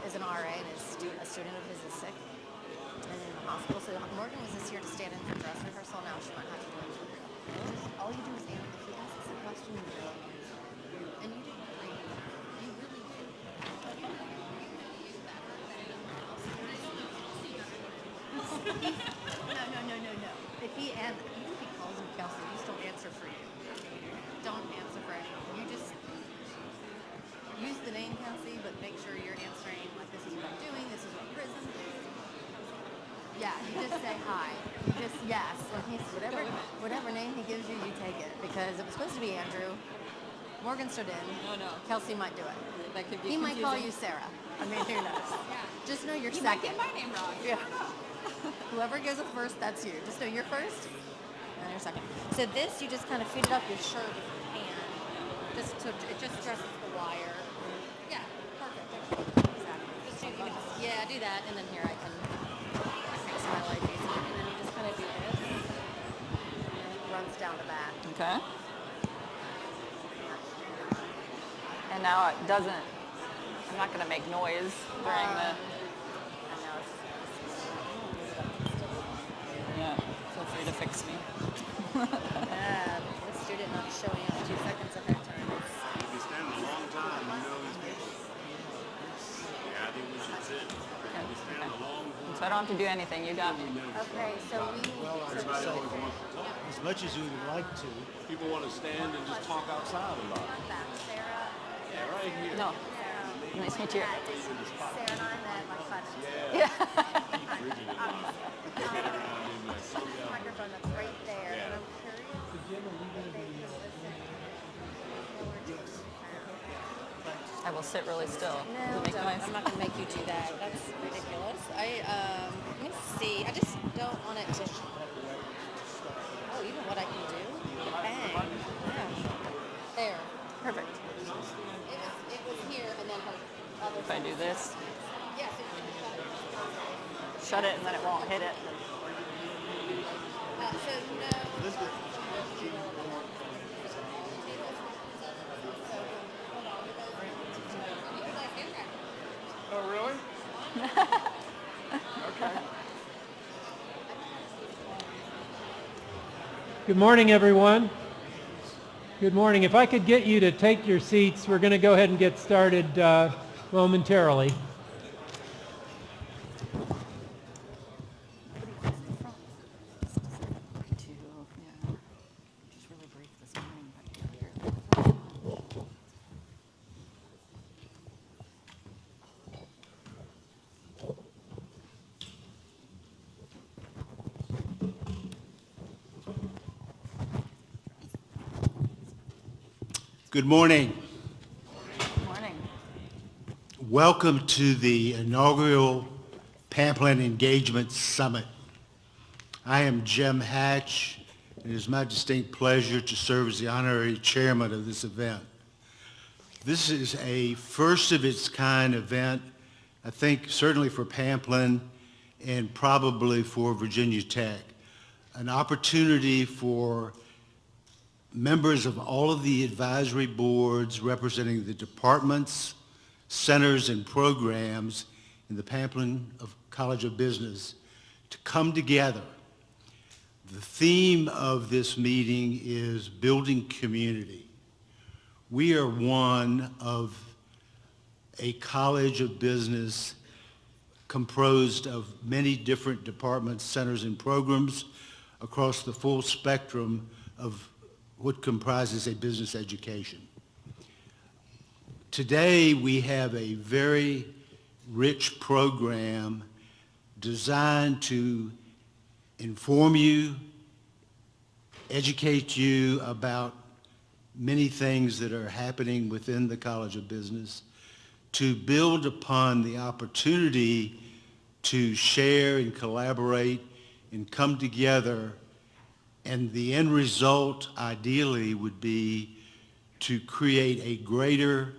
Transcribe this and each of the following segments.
is an RA and a student of his is sick and in the hospital. So Morgan was just here to stand in for dress rehearsal. Now she might have to do it. All you do is answer. If he asks a question, you go. And you didn't read. You really did. No. If he calls him Kelsey, you just don't answer for you. Don't answer for anyone. You just use the name Kelsey, but make sure you're answering like this is what I'm doing, this is what prison is. Yeah, you just say hi. You just yes. When he's whatever name he gives you, you take it because it was supposed to be Andrew. Morgan stood in. No. Kelsey might do it. That could be He confusing. might call you Sarah. I mean, who knows? Yeah. Just know you're You second. might get my name wrong. Yeah. Whoever goes up first, that's you. Just know you're first, and you're second. So this, you just kind of feed it up your shirt with your hand, just so it just stresses the wire. Yeah, perfect. Exactly. Do that, and then here I can fix my life easier. And then you just kind of do this, and then it runs down the back. Okay. And now it doesn't, I'm not going to make noise during the, yeah, feel free to fix me. The student not showing up 2 seconds of her time. You've been standing a long time, you know these people. Yeah, I think we should sit. You've been standing a long time. So I don't have to do anything, you got me. Okay, so we need Everybody always wants to talk. As much as we would like to. People want to stand and just talk outside a lot. Sarah. Yeah, right here. No. Nice to meet you. Sarah and I met like 5 minutes ago. Yeah. Microphone that's right there, and I'm curious. I will sit really still. No, Does it make don't. noise? I'm not going to make you do that. That's ridiculous. Let me see. I just don't want it to. Oh, you know what I can do? Bang. Yeah. There. Perfect. It was here, and then her other. If I do this, Yes. Yeah, so shut it and then it won't hit it. so no. Oh, really? Okay. Good morning, everyone. Good morning. If I could get you to take your seats, we're going to go ahead and get started momentarily. Good morning. Good morning. Welcome to the inaugural Pamplin Engagement Summit. I am Jim Hatch, and it is my distinct pleasure to serve as the honorary chairman of this event. This is a first of its kind event, I think certainly for Pamplin and probably for Virginia Tech, an opportunity for members of all of the advisory boards representing the departments, centers, and programs in the Pamplin College of Business to come together. The theme of this meeting is building community. We are one of a college of business composed of many different departments, centers, and programs across the full spectrum of what comprises a business education. Today, we have a very rich program designed to inform you, educate you about many things that are happening within the College of Business, to build upon the opportunity to share and collaborate and come together. And the end result, ideally, would be to create a greater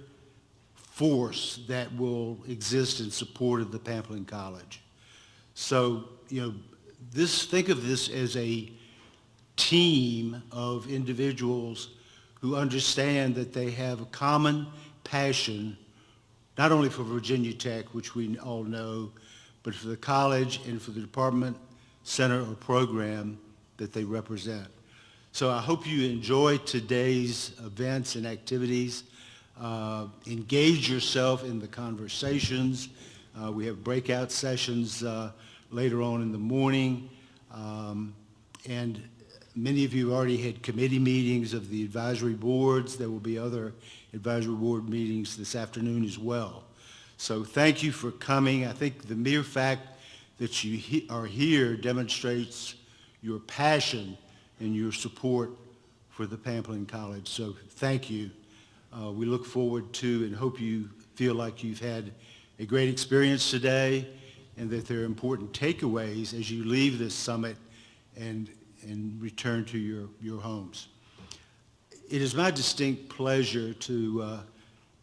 force that will exist in support of the Pamplin College. So, think of this as a team of individuals who understand that they have a common passion not only for Virginia Tech, which we all know, but for the college and for the department, center, or program that they represent. So I hope you enjoy today's events and activities. Engage yourself in the conversations. We have breakout sessions later on in the morning. And many of you already had committee meetings of the advisory boards. There will be other advisory board meetings this afternoon as well. So thank you for coming. I think the mere fact that you are here demonstrates your passion and your support for the Pamplin College. So thank you. We look forward to and hope you feel like you've had a great experience today and that there are important takeaways as you leave this summit and return to your homes. It is my distinct pleasure to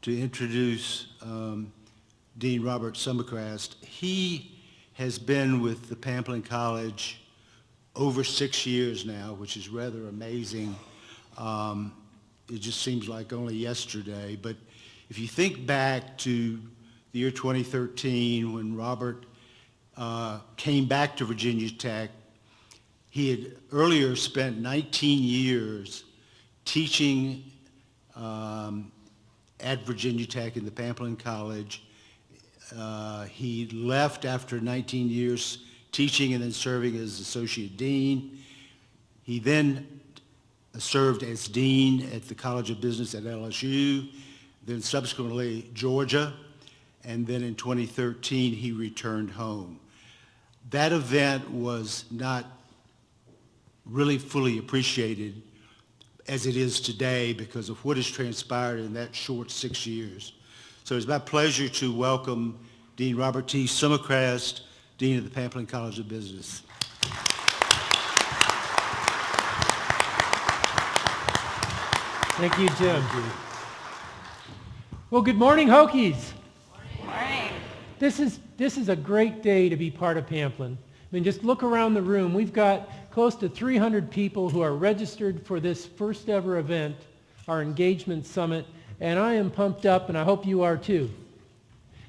introduce Dean Robert Sumichrast. He has been with the Pamplin College over 6 years now, which is rather amazing. It just seems like only yesterday. But if you think back to the year 2013 when Robert came back to Virginia Tech, he had earlier spent 19 years teaching at Virginia Tech in the Pamplin College. He left after 19 years teaching and then serving as associate dean. He then served as dean at the College of Business at LSU, then subsequently Georgia, and then in 2013 he returned home. That event was not really fully appreciated as it is today because of what has transpired in that short 6 years. So it's my pleasure to welcome Dean Robert T. Sumichrast, Dean of the Pamplin College of Business. Thank you, Jim. Well, good morning, Hokies. Morning. This is a great day to be part of Pamplin. I mean, just look around the room. We've got close to 300 people who are registered for this first ever event, our engagement summit, and I am pumped up, and I hope you are too.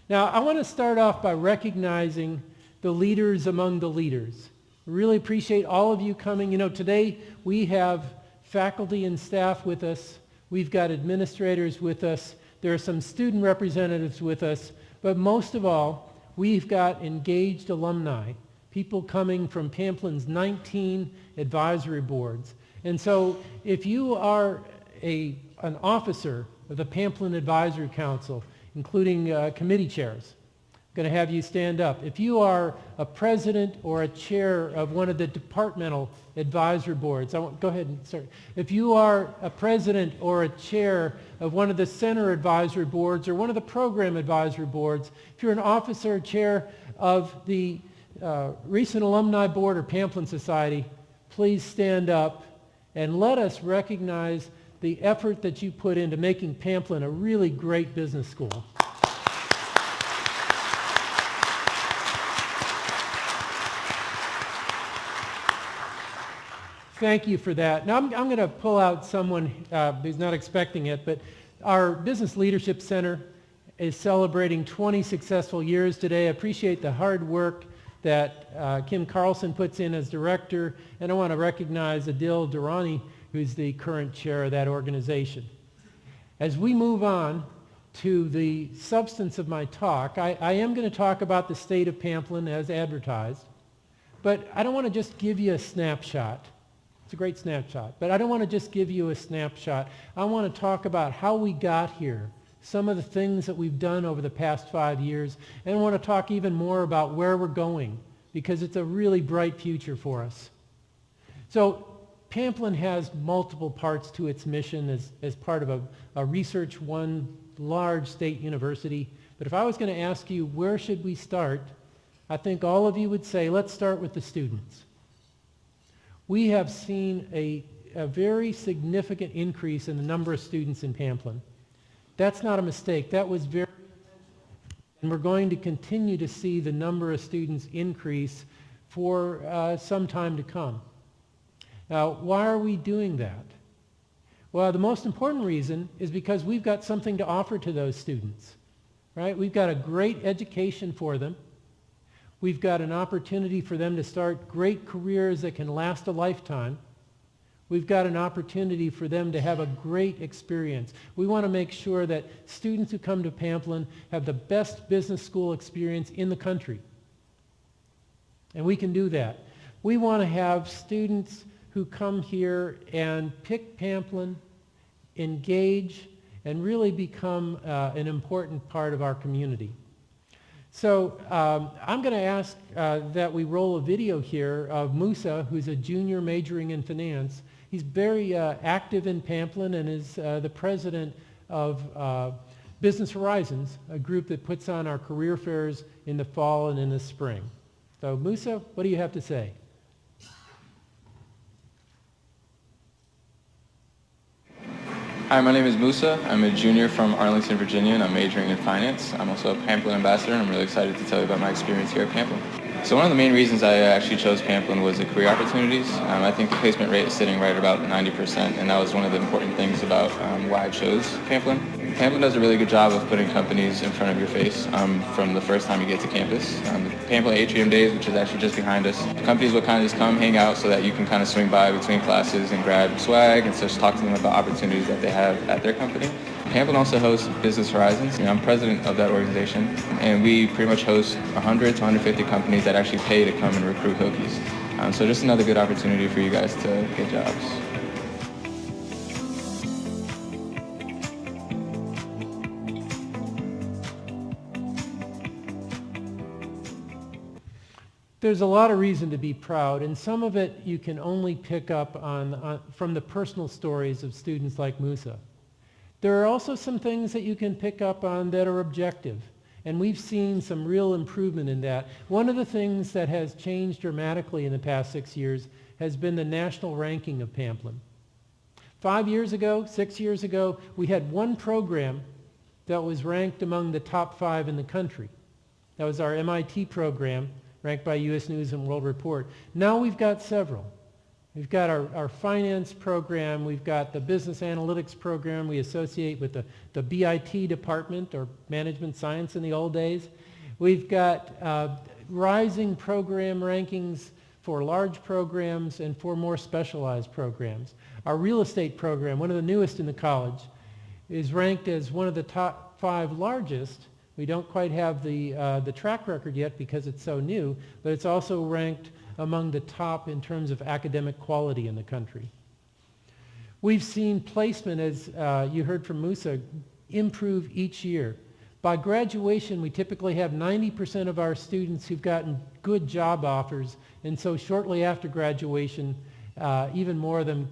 Now, I want to start off by recognizing the leaders among the leaders. I really appreciate all of you coming. You know, today we have faculty and staff with us. We've got administrators with us. There are some student representatives with us. But most of all, we've got engaged alumni, people coming from Pamplin's 19 advisory boards. And so if you are an officer of the Pamplin Advisory Council, including committee chairs, I'm going to have you stand up. If you are a president or a chair of one of the departmental advisory boards, go ahead and start. If you are a president or a chair of one of the center advisory boards or one of the program advisory boards, if you're an officer or chair of the recent alumni board or Pamplin Society, please stand up and let us recognize the effort that you put into making Pamplin a really great business school. Thank you for that. Now I'm going to pull out someone who's not expecting it, but our Business Leadership Center is celebrating 20 successful years today. I appreciate the hard work that Kim Carlson puts in as director, and I want to recognize Adil Durrani, who's the current chair of that organization. As we move on to the substance of my talk, I am going to talk about the state of Pamplin as advertised, but I don't want to just give you a snapshot. It's a great snapshot, but I don't want to just give you a snapshot. I want to talk about how we got here, some of the things that we've done over the past 5 years, and I want to talk even more about where we're going, because it's a really bright future for us. So Pamplin has multiple parts to its mission as part of a Research One large state university. But if I was going to ask you, where should we start? I think all of you would say, let's start with the students. We have seen a very significant increase in the number of students in Pamplin. That's not a mistake. That was very intentional. And we're going to continue to see the number of students increase for some time to come. Now, why are we doing that? Well, the most important reason is because we've got something to offer to those students. right? We've got a great education for them. We've got an opportunity for them to start great careers that can last a lifetime. We've got an opportunity for them to have a great experience. We want to make sure that students who come to Pamplin have the best business school experience in the country. And we can do that. We want to have students who come here and pick Pamplin, engage, and really become an important part of our community. So I'm going to ask that we roll a video here of Musa, who's a junior majoring in finance. He's very active in Pamplin and is the president of Business Horizons, a group that puts on our career fairs in the fall and in the spring. So Musa, what do you have to say? Hi, my name is Musa. I'm a junior from Arlington, Virginia, and I'm majoring in finance. I'm also a Pamplin ambassador, and I'm really excited to tell you about my experience here at Pamplin. So one of the main reasons I actually chose Pamplin was the career opportunities. I think the placement rate is sitting right at about 90%, and that was one of the important things about why I chose Pamplin. Pamplin does a really good job of putting companies in front of your face from the first time you get to campus. The Pamplin Atrium Days, which is actually just behind us, companies will kind of just come hang out so that you can kind of swing by between classes and grab swag and just talk to them about opportunities that they have at their company. Pamplin also hosts Business Horizons. I'm president of that organization, and we pretty much host 100 to 150 companies that actually pay to come and recruit Hokies. So just another good opportunity for you guys to get jobs. There's a lot of reason to be proud, and some of it you can only pick up from the personal stories of students like Musa. There are also some things that you can pick up on that are objective, and we've seen some real improvement in that. One of the things that has changed dramatically in the past 6 years has been the national ranking of Pamplin. 5 years ago, 6 years ago, we had one program that was ranked among the top 5 in the country. That was our MIT program, ranked by U.S. News and World Report. Now we've got several. We've got our finance program. We've got the business analytics program we associate with the BIT department, or management science in the old days. We've got rising program rankings for large programs and for more specialized programs. Our real estate program, one of the newest in the college, is ranked as one of the top 5 largest. We don't quite have the track record yet because it's so new, but it's also ranked among the top in terms of academic quality in the country. We've seen placement, as you heard from Musa, improve each year. By graduation, we typically have 90% of our students who've gotten good job offers, and so shortly after graduation, even more of them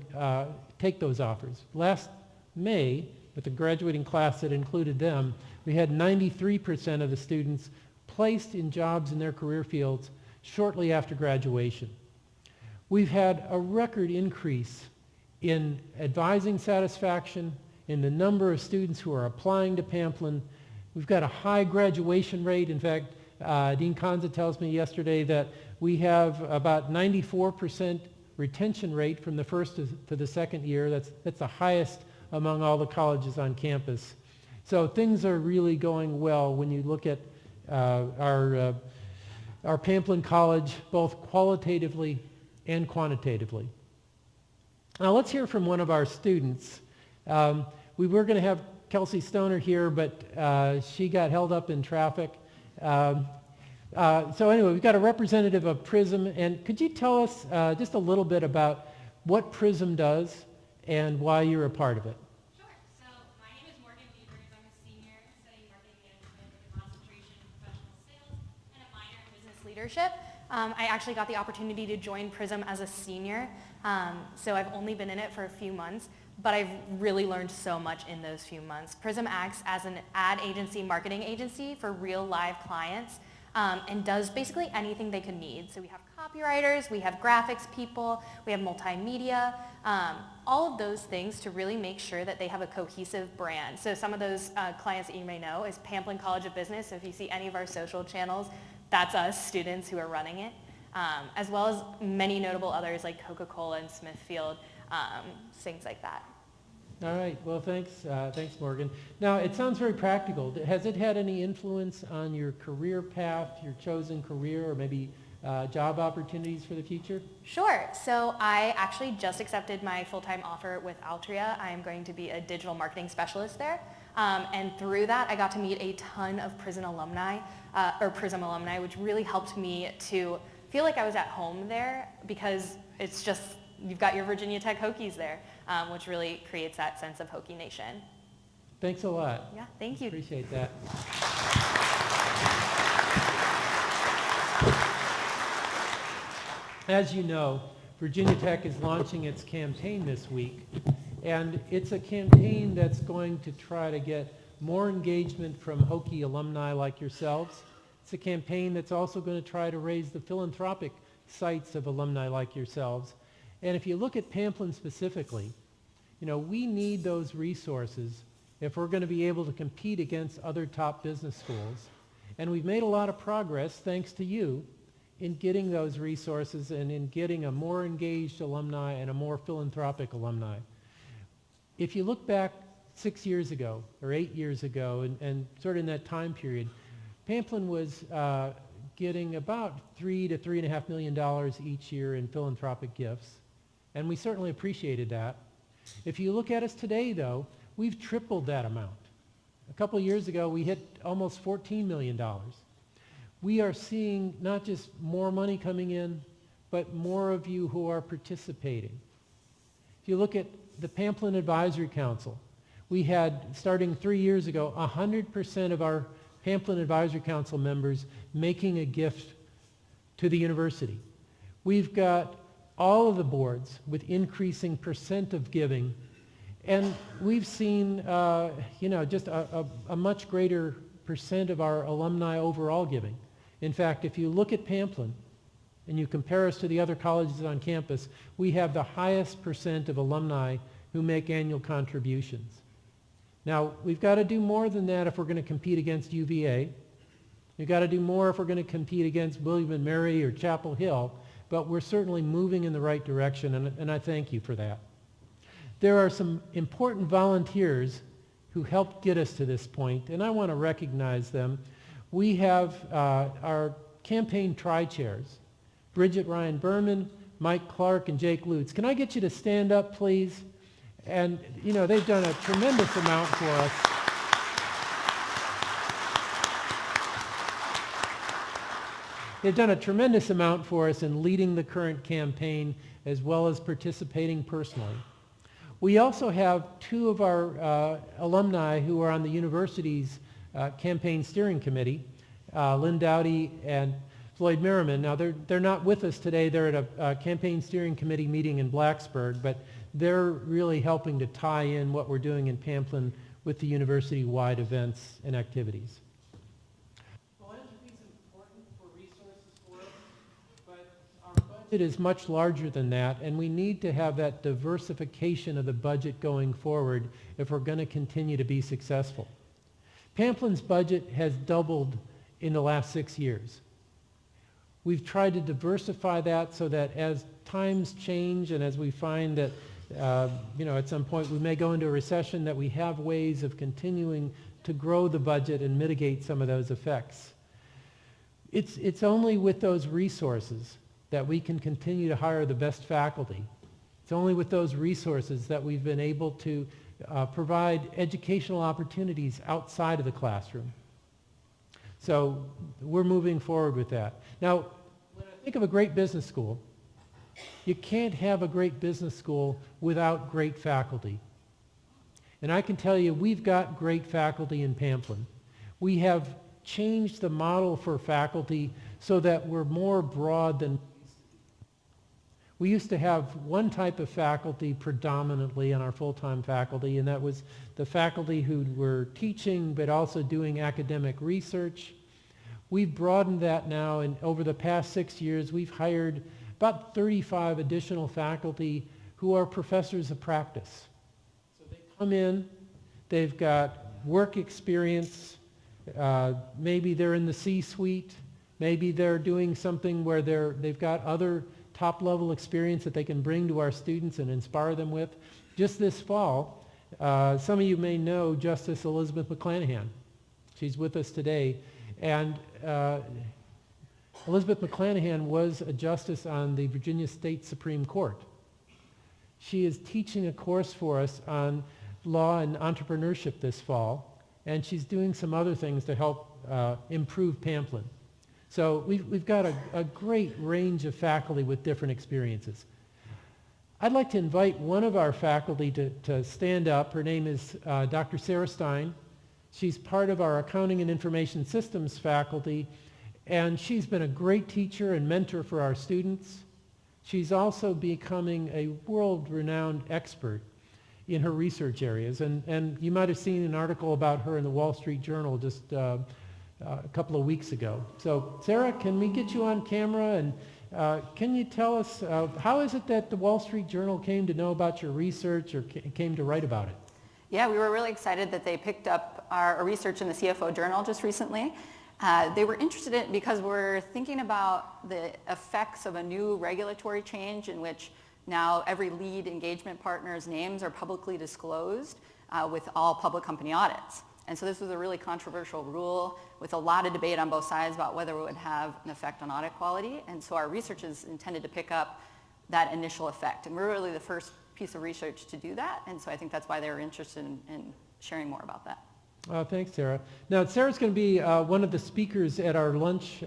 take those offers. Last May, with the graduating class that included them, we had 93% of the students placed in jobs in their career fields shortly after graduation. We've had a record increase in advising satisfaction, in the number of students who are applying to Pamplin. We've got a high graduation rate. In fact, Dean Kanza tells me yesterday that we have about 94% retention rate from the first to the second year. That's the highest among all the colleges on campus. So things are really going well when you look at our Pamplin College, both qualitatively and quantitatively. Now let's hear from one of our students. We were going to have Kelsey Stoner here, but she got held up in traffic. So anyway, we've got a representative of PRISM, and could you tell us just a little bit about what PRISM does and why you're a part of it? Sure. So my name is Morgan Beavers. I'm a senior studying marketing management with a concentration in professional sales and a minor in business leadership. I actually got the opportunity to join PRISM as a senior, so I've only been in it for a few months, but I've really learned so much in those few months. PRISM acts as an ad agency, marketing agency for real live clients, and does basically anything they could need. So we have copywriters, we have graphics people, we have multimedia, all of those things to really make sure that they have a cohesive brand. So some of those clients that you may know is Pamplin College of Business. So if you see any of our social channels, that's us, students who are running it, as well as many notable others like Coca-Cola and Smithfield, things like that. All right, well, thanks, Morgan. Now, it sounds very practical. Has it had any influence on your career path, your chosen career, or maybe job opportunities for the future? Sure. So I actually just accepted my full-time offer with Altria. I am going to be a digital marketing specialist there. And through that, I got to meet a ton of Prism alumni, which really helped me to feel like I was at home there, because it's just, you've got your Virginia Tech Hokies there, which really creates that sense of Hokie Nation. Thanks a lot. Yeah, thank you. Appreciate that. As you know, Virginia Tech is launching its campaign this week, and it's a campaign that's going to try to get more engagement from Hokie alumni like yourselves. It's a campaign that's also going to try to raise the philanthropic sights of alumni like yourselves. And if you look at Pamplin specifically, you know, we need those resources if we're going to be able to compete against other top business schools. And we've made a lot of progress, thanks to you, in getting those resources and in getting a more engaged alumni and a more philanthropic alumni. If you look back 6 years ago or 8 years ago and sort of in that time period, Pamplin was getting about $3 to $3.5 million each year in philanthropic gifts, and we certainly appreciated that. If you look at us today, though, we've tripled that amount. A couple of years ago, we hit almost $14 million. We are seeing not just more money coming in, but more of you who are participating. If you look at the Pamplin Advisory Council, we had, starting 3 years ago, 100% of our Pamplin Advisory Council members making a gift to the university. We've got all of the boards with increasing percent of giving, and we've seen just a much greater percent of our alumni overall giving. In fact, if you look at Pamplin and you compare us to the other colleges on campus, we have the highest percent of alumni who make annual contributions. Now, we've got to do more than that if we're going to compete against UVA. We've got to do more if we're going to compete against William & Mary or Chapel Hill, but we're certainly moving in the right direction, and I thank you for that. There are some important volunteers who helped get us to this point, and I want to recognize them. We have our campaign tri-chairs, Bridget Ryan Berman, Mike Clark, and Jake Lutz. Can I get you to stand up, please? And, you know, they've done a tremendous amount for us. They've done a tremendous amount for us in leading the current campaign as well as participating personally. We also have two of our alumni who are on the university's campaign steering committee, Lynn Dowdy and Floyd Merriman. Now, they're not with us today. They're at a campaign steering committee meeting in Blacksburg, but they're really helping to tie in what we're doing in Pamplin with the university-wide events and activities. Philanthropy is important for resources for us, but our budget is much larger than that, and we need to have that diversification of the budget going forward if we're going to continue to be successful. Pamplin's budget has doubled in the last 6 years. We've tried to diversify that so that as times change and as we find that at some point we may go into a recession, that we have ways of continuing to grow the budget and mitigate some of those effects. It's only with those resources that we can continue to hire the best faculty. It's only with those resources that we've been able to provide educational opportunities outside of the classroom. So we're moving forward with that. Now, when I think of a great business school, you can't have a great business school without great faculty. And I can tell you, we've got great faculty in Pamplin. We have changed the model for faculty so that we're more broad than we used to have one type of faculty predominantly in our full-time faculty, and that was the faculty who were teaching but also doing academic research. We've broadened that now, and over the past 6 years, we've hired about 35 additional faculty who are professors of practice. So they come in, they've got work experience, maybe they're in the C-suite, maybe they're doing something where they've got other top-level experience that they can bring to our students and inspire them with. Just this fall, Some of you may know Justice Elizabeth McClanahan. She's with us today. And Elizabeth McClanahan was a justice on the Virginia State Supreme Court. She is teaching a course for us on law and entrepreneurship this fall, and she's doing some other things to help improve Pamplin. So we've got a great range of faculty with different experiences. I'd like to invite one of our faculty to stand up. Her name is Dr. Sarah Stein. She's part of our Accounting and Information Systems faculty, and she's been a great teacher and mentor for our students. She's also becoming a world-renowned expert in her research areas. And you might have seen an article about her in the Wall Street Journal just a couple of weeks ago. So Sarah, can we get you on camera? And can you tell us, how is it that the Wall Street Journal came to know about your research or came to write about it? Yeah, we were really excited that they picked up our research in the CFO Journal just recently. They were interested in it because we're thinking about the effects of a new regulatory change in which now every lead engagement partner's names are publicly disclosed with all public company audits. And so this was a really controversial rule with a lot of debate on both sides about whether it would have an effect on audit quality. And so our research is intended to pick up that initial effect. And we're really the first piece of research to do that. And so I think that's why they were interested in sharing more about that. Thanks, Sarah. Now, Sarah's going to be one of the speakers at our lunch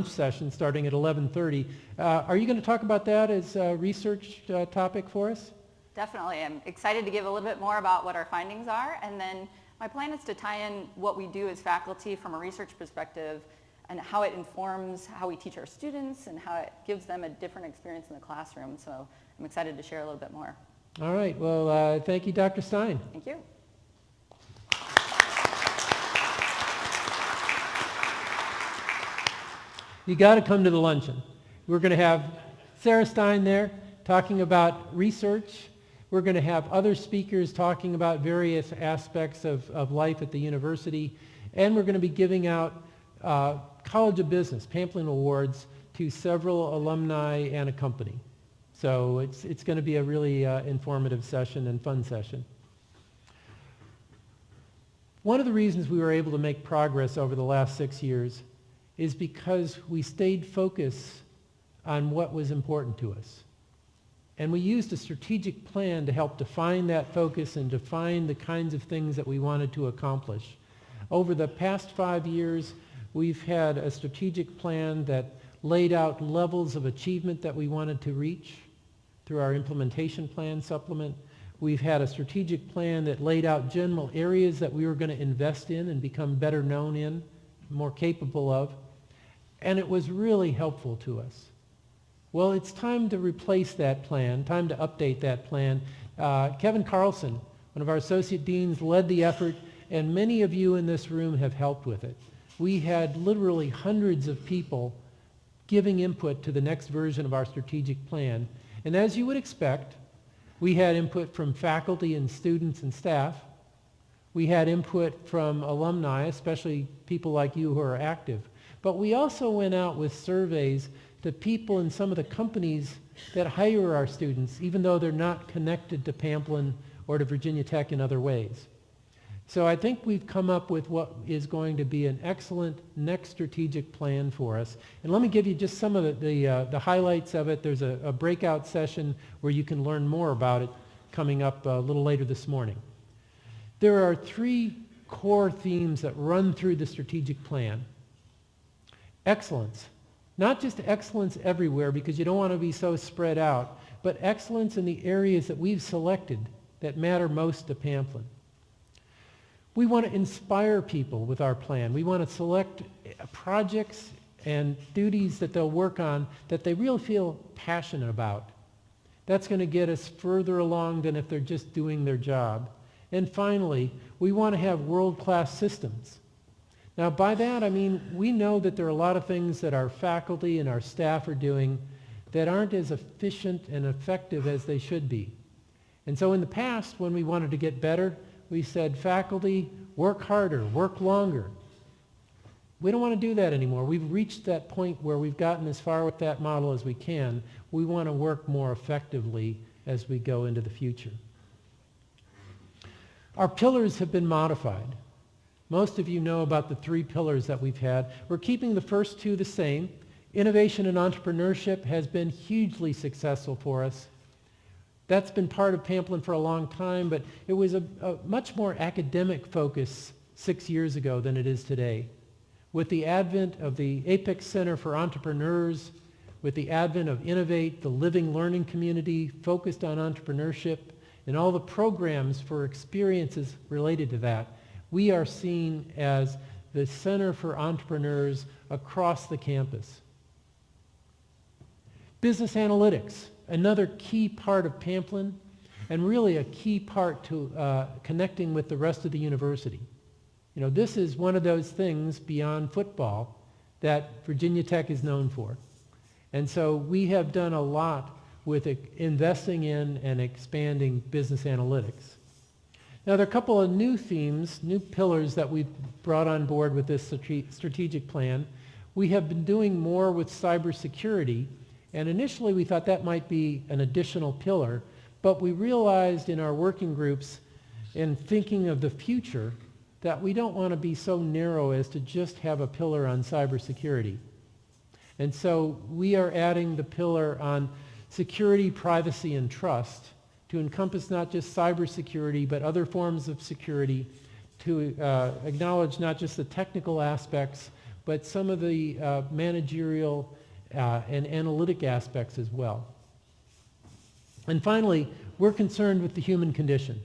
session starting at 11:30. Are you going to talk about that as a research topic for us? Definitely. I'm excited to give a little bit more about what our findings are. And then my plan is to tie in what we do as faculty from a research perspective and how it informs how we teach our students and how it gives them a different experience in the classroom. So I'm excited to share a little bit more. All right. Well, thank you, Dr. Stein. Thank you. You got to come to the luncheon. We're going to have Sarah Stein there talking about research. We're going to have other speakers talking about various aspects of life at the university. And we're going to be giving out College of Business, Pamplin Awards, to several alumni and a company. So it's going to be a really informative session and fun session. One of the reasons we were able to make progress over the last 6 years is because we stayed focused on what was important to us. And we used a strategic plan to help define that focus and define the kinds of things that we wanted to accomplish. Over the past 5 years, we've had a strategic plan that laid out levels of achievement that we wanted to reach through our implementation plan supplement. We've had a strategic plan that laid out general areas that we were going to invest in and become better known in, more capable of. And it was really helpful to us. Well, it's time to replace that plan, time to update that plan. Kevin Carlson, one of our associate deans, led the effort, and many of you in this room have helped with it. We had literally hundreds of people giving input to the next version of our strategic plan. And as you would expect, we had input from faculty and students and staff. We had input from alumni, especially people like you who are active. But we also went out with surveys to people in some of the companies that hire our students, even though they're not connected to Pamplin or to Virginia Tech in other ways. So I think we've come up with what is going to be an excellent next strategic plan for us. And let me give you just some of the highlights of it. There's a breakout session where you can learn more about it coming up a little later this morning. There are 3 core themes that run through the strategic plan. Excellence. Not just excellence everywhere, because you don't want to be so spread out, but excellence in the areas that we've selected that matter most to Pamplin. We want to inspire people with our plan. We want to select projects and duties that they'll work on that they really feel passionate about. That's going to get us further along than if they're just doing their job. And finally, we want to have world-class systems. Now, by that, I mean, we know that there are a lot of things that our faculty and our staff are doing that aren't as efficient and effective as they should be. And so in the past, when we wanted to get better, we said, faculty, work harder, work longer. We don't want to do that anymore. We've reached that point where we've gotten as far with that model as we can. We want to work more effectively as we go into the future. Our pillars have been modified. Most of you know about the 3 pillars that we've had. We're keeping the first 2 the same. Innovation and entrepreneurship has been hugely successful for us. That's been part of Pamplin for a long time, but it was a much more academic focus 6 years ago than it is today. With the advent of the Apex Center for Entrepreneurs, with the advent of Innovate, the living learning community focused on entrepreneurship, and all the programs for experiences related to that, we are seen as the center for entrepreneurs across the campus. Business analytics, another key part of Pamplin, and really a key part to connecting with the rest of the university. You know, this is one of those things beyond football that Virginia Tech is known for. And so we have done a lot with investing in and expanding business analytics. Now, there are a couple of new themes, new pillars that we've brought on board with this strategic plan. We have been doing more with cybersecurity, and initially we thought that might be an additional pillar, but we realized in our working groups in thinking of the future that we don't want to be so narrow as to just have a pillar on cybersecurity. And so we are adding the pillar on security, privacy, and trust to encompass not just cybersecurity, but other forms of security, to acknowledge not just the technical aspects, but some of the managerial and analytic aspects as well. And finally, we're concerned with the human condition.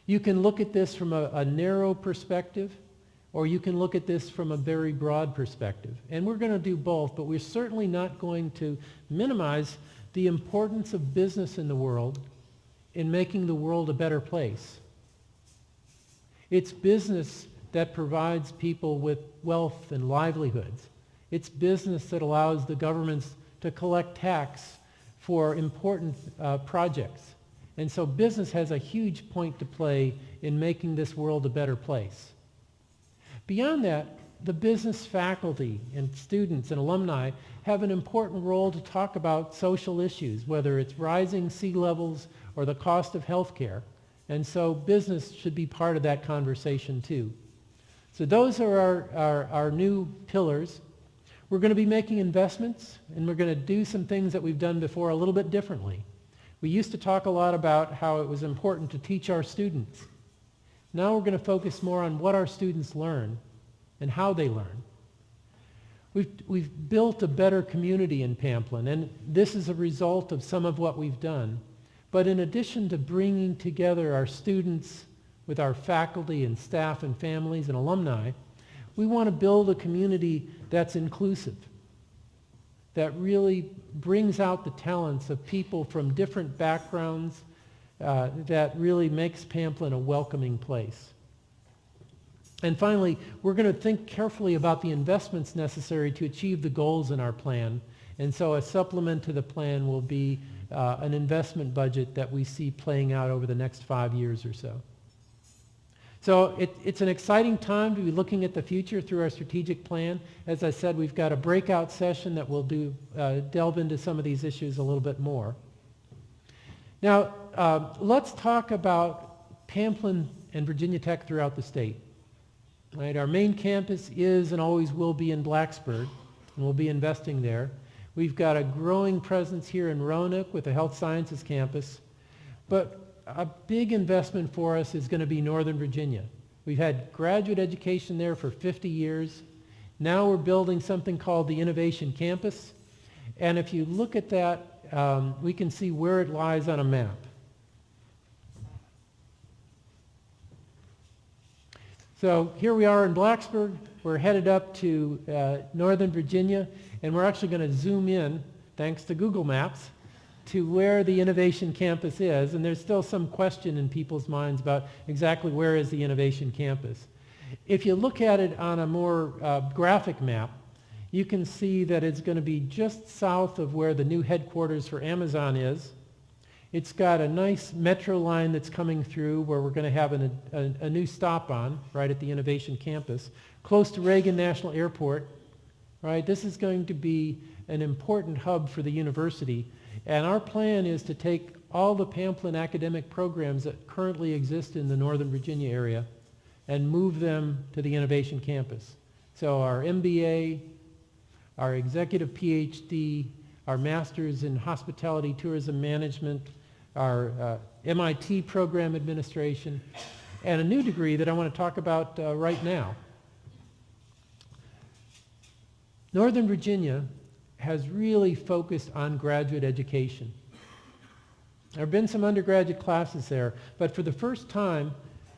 You can look at this from a narrow perspective, or you can look at this from a very broad perspective. And we're going to do both, but we're certainly not going to minimize the importance of business in the world in making the world a better place. It's business that provides people with wealth and livelihoods. It's business that allows the governments to collect tax for important projects. And so business has a huge point to play in making this world a better place. Beyond that, the business faculty and students and alumni have an important role to talk about social issues, whether it's rising sea levels or the cost of healthcare. And so business should be part of that conversation too. So those are our new pillars. We're going to be making investments, and we're going to do some things that we've done before a little bit differently. We used to talk a lot about how it was important to teach our students. Now we're going to focus more on what our students learn and how they learn. We've built a better community in Pamplin, and this is a result of some of what we've done. But in addition to bringing together our students with our faculty and staff and families and alumni, we want to build a community that's inclusive, that really brings out the talents of people from different backgrounds, that really makes Pamplin a welcoming place. And finally, we're going to think carefully about the investments necessary to achieve the goals in our plan. And so a supplement to the plan will be an investment budget that we see playing out over the next 5 years or so. So it's an exciting time to be looking at the future through our strategic plan. As I said, we've got a breakout session that will delve into some of these issues a little bit more. Now, let's talk about Pamplin and Virginia Tech throughout the state. Right, our main campus is and always will be in Blacksburg, and we'll be investing there. We've got a growing presence here in Roanoke with the Health Sciences campus, but a big investment for us is going to be Northern Virginia. We've had graduate education there for 50 years. Now we're building something called the Innovation Campus, and if you look at that, we can see where it lies on a map. So here we are in Blacksburg. We're headed up to Northern Virginia, and we're actually going to zoom in, thanks to Google Maps, to where the Innovation Campus is. And there's still some question in people's minds about exactly where is the Innovation Campus. If you look at it on a more graphic map, you can see that it's going to be just south of where the new headquarters for Amazon is. It's got a nice metro line that's coming through where we're going to have a new stop on right at the Innovation Campus, close to Reagan National Airport. Right, this is going to be an important hub for the university, and our plan is to take all the Pamplin academic programs that currently exist in the Northern Virginia area and move them to the Innovation Campus. So our MBA, our executive PhD, our Masters in Hospitality Tourism Management, our MIT Program Administration, and a new degree that I want to talk about right now. Northern Virginia has really focused on graduate education. There have been some undergraduate classes there, but for the first time,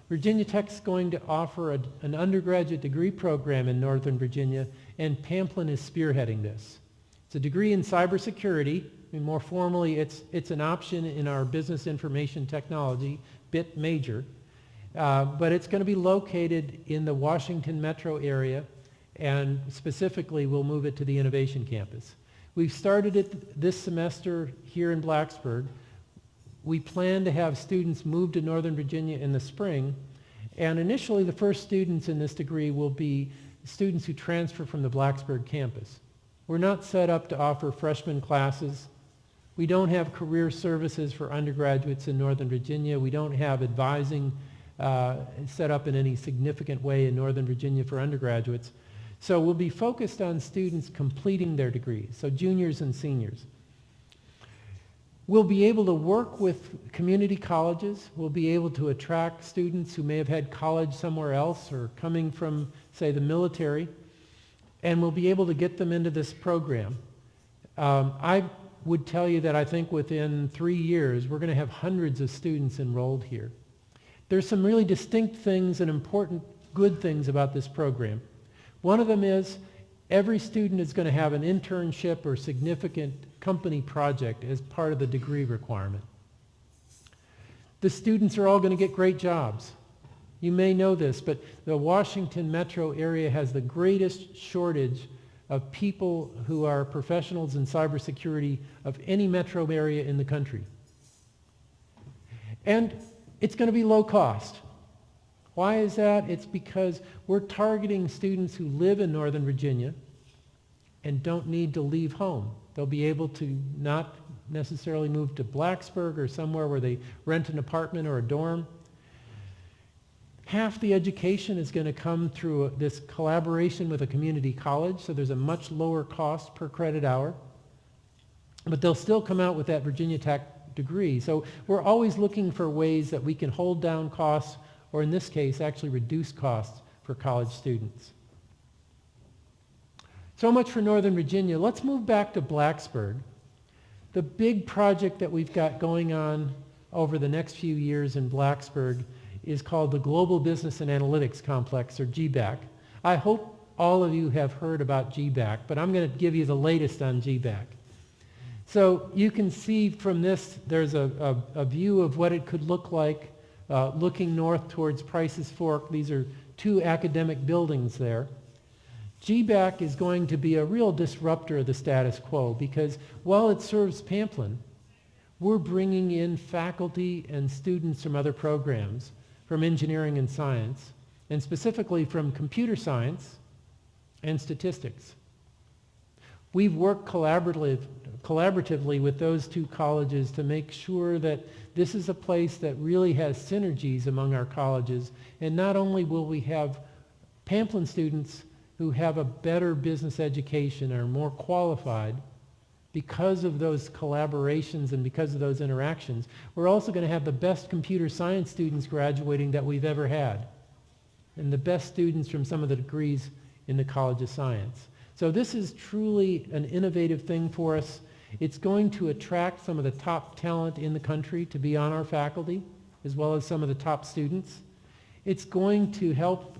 Virginia Tech's going to offer an undergraduate degree program in Northern Virginia, and Pamplin is spearheading this. It's a degree in cybersecurity. I mean, more formally, it's an option in our business information technology, BIT major, but it's going to be located in the Washington metro area, and specifically we'll move it to the Innovation Campus. We've started it this semester here in Blacksburg. We plan to have students move to Northern Virginia in the spring, and initially the first students in this degree will be students who transfer from the Blacksburg campus. We're not set up to offer freshman classes. We don't have career services for undergraduates in Northern Virginia. We don't have advising set up in any significant way in Northern Virginia for undergraduates. So we'll be focused on students completing their degrees, so juniors and seniors. We'll be able to work with community colleges. We'll be able to attract students who may have had college somewhere else or coming from, say, the military, and we'll be able to get them into this program. I would tell you that I think within 3 years, we're going to have hundreds of students enrolled here. There's some really distinct things and important good things about this program. One of them is every student is going to have an internship or significant company project as part of the degree requirement. The students are all going to get great jobs. You may know this, but the Washington metro area has the greatest shortage of people who are professionals in cybersecurity of any metro area in the country. And it's going to be low cost. Why is that? It's because we're targeting students who live in Northern Virginia and don't need to leave home. They'll be able to not necessarily move to Blacksburg or somewhere where they rent an apartment or a dorm. Half the education is going to come through this collaboration with a community college, so there's a much lower cost per credit hour. But they'll still come out with that Virginia Tech degree. So we're always looking for ways that we can hold down costs, or in this case, actually reduce costs for college students. So much for Northern Virginia. Let's move back to Blacksburg. The big project that we've got going on over the next few years in Blacksburg is called the Global Business and Analytics Complex, or GBAC. I hope all of you have heard about GBAC, but I'm going to give you the latest on GBAC. So you can see from this, there's a view of what it could look like looking north towards Price's Fork. These are two academic buildings there. GBAC is going to be a real disruptor of the status quo because while it serves Pamplin, we're bringing in faculty and students from other programs, from engineering and science, and specifically from computer science and statistics. We've worked collaboratively with those two colleges to make sure that this is a place that really has synergies among our colleges, and not only will we have Pamplin students who have a better business education, are more qualified because of those collaborations and because of those interactions, we're also going to have the best computer science students graduating that we've ever had, and the best students from some of the degrees in the College of Science. So this is truly an innovative thing for us. It's going to attract some of the top talent in the country to be on our faculty, as well as some of the top students. It's going to help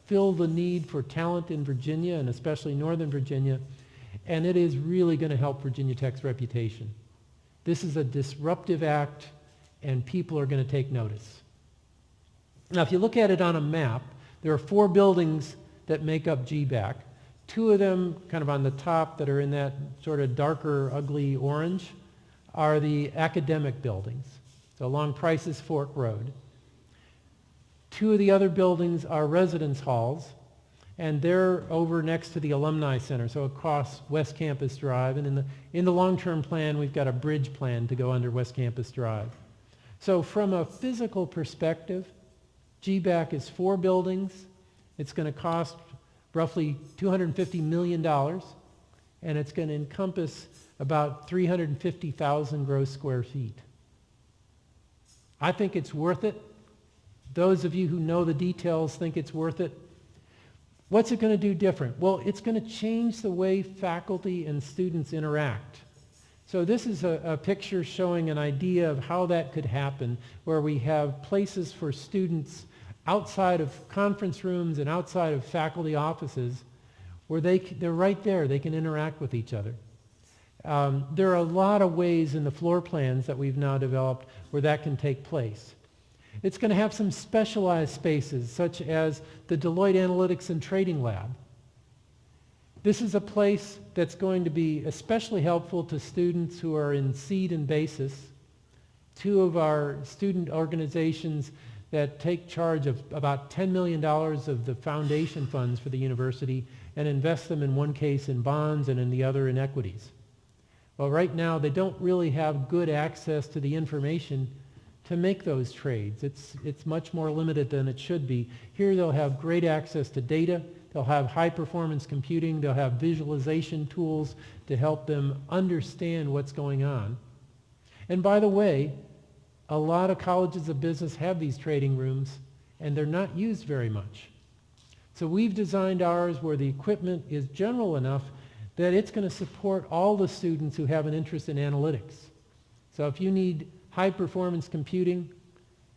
fill the need for talent in Virginia, and especially Northern Virginia, and it is really going to help Virginia Tech's reputation. This is a disruptive act, and people are going to take notice. Now, if you look at it on a map, there are 4 buildings that make up GBAC. 2 of them, kind of on the top, that are in that sort of darker, ugly orange, are the academic buildings, so along Price's Fork Road. 2 of the other buildings are residence halls, And they're over next to the Alumni Center, so across West Campus Drive. And in the long-term plan, we've got a bridge plan to go under West Campus Drive. So from a physical perspective, GBAC is 4 buildings. It's going to cost roughly $250 million, and it's going to encompass about 350,000 gross square feet. I think it's worth it. Those of you who know the details think it's worth it. What's it going to do different? Well, it's going to change the way faculty and students interact. So this is a picture showing an idea of how that could happen, where we have places for students outside of conference rooms and outside of faculty offices where they're right there. They can interact with each other. There are a lot of ways in the floor plans that we've now developed where that can take place. It's going to have some specialized spaces, such as the Deloitte Analytics and Trading Lab. This is a place that's going to be especially helpful to students who are in seed and basis. 2 of our student organizations that take charge of about $10 million of the foundation funds for the university and invest them in one case in bonds and in the other in equities. Well, right now they don't really have good access to the information to make those trades. It's much more limited than it should be. Here they'll have great access to data. They'll have high performance computing. They'll have visualization tools to help them understand what's going on. And by the way, a lot of colleges of business have these trading rooms, and they're not used very much. So we've designed ours where the equipment is general enough that it's going to support all the students who have an interest in analytics. So if you need high performance computing,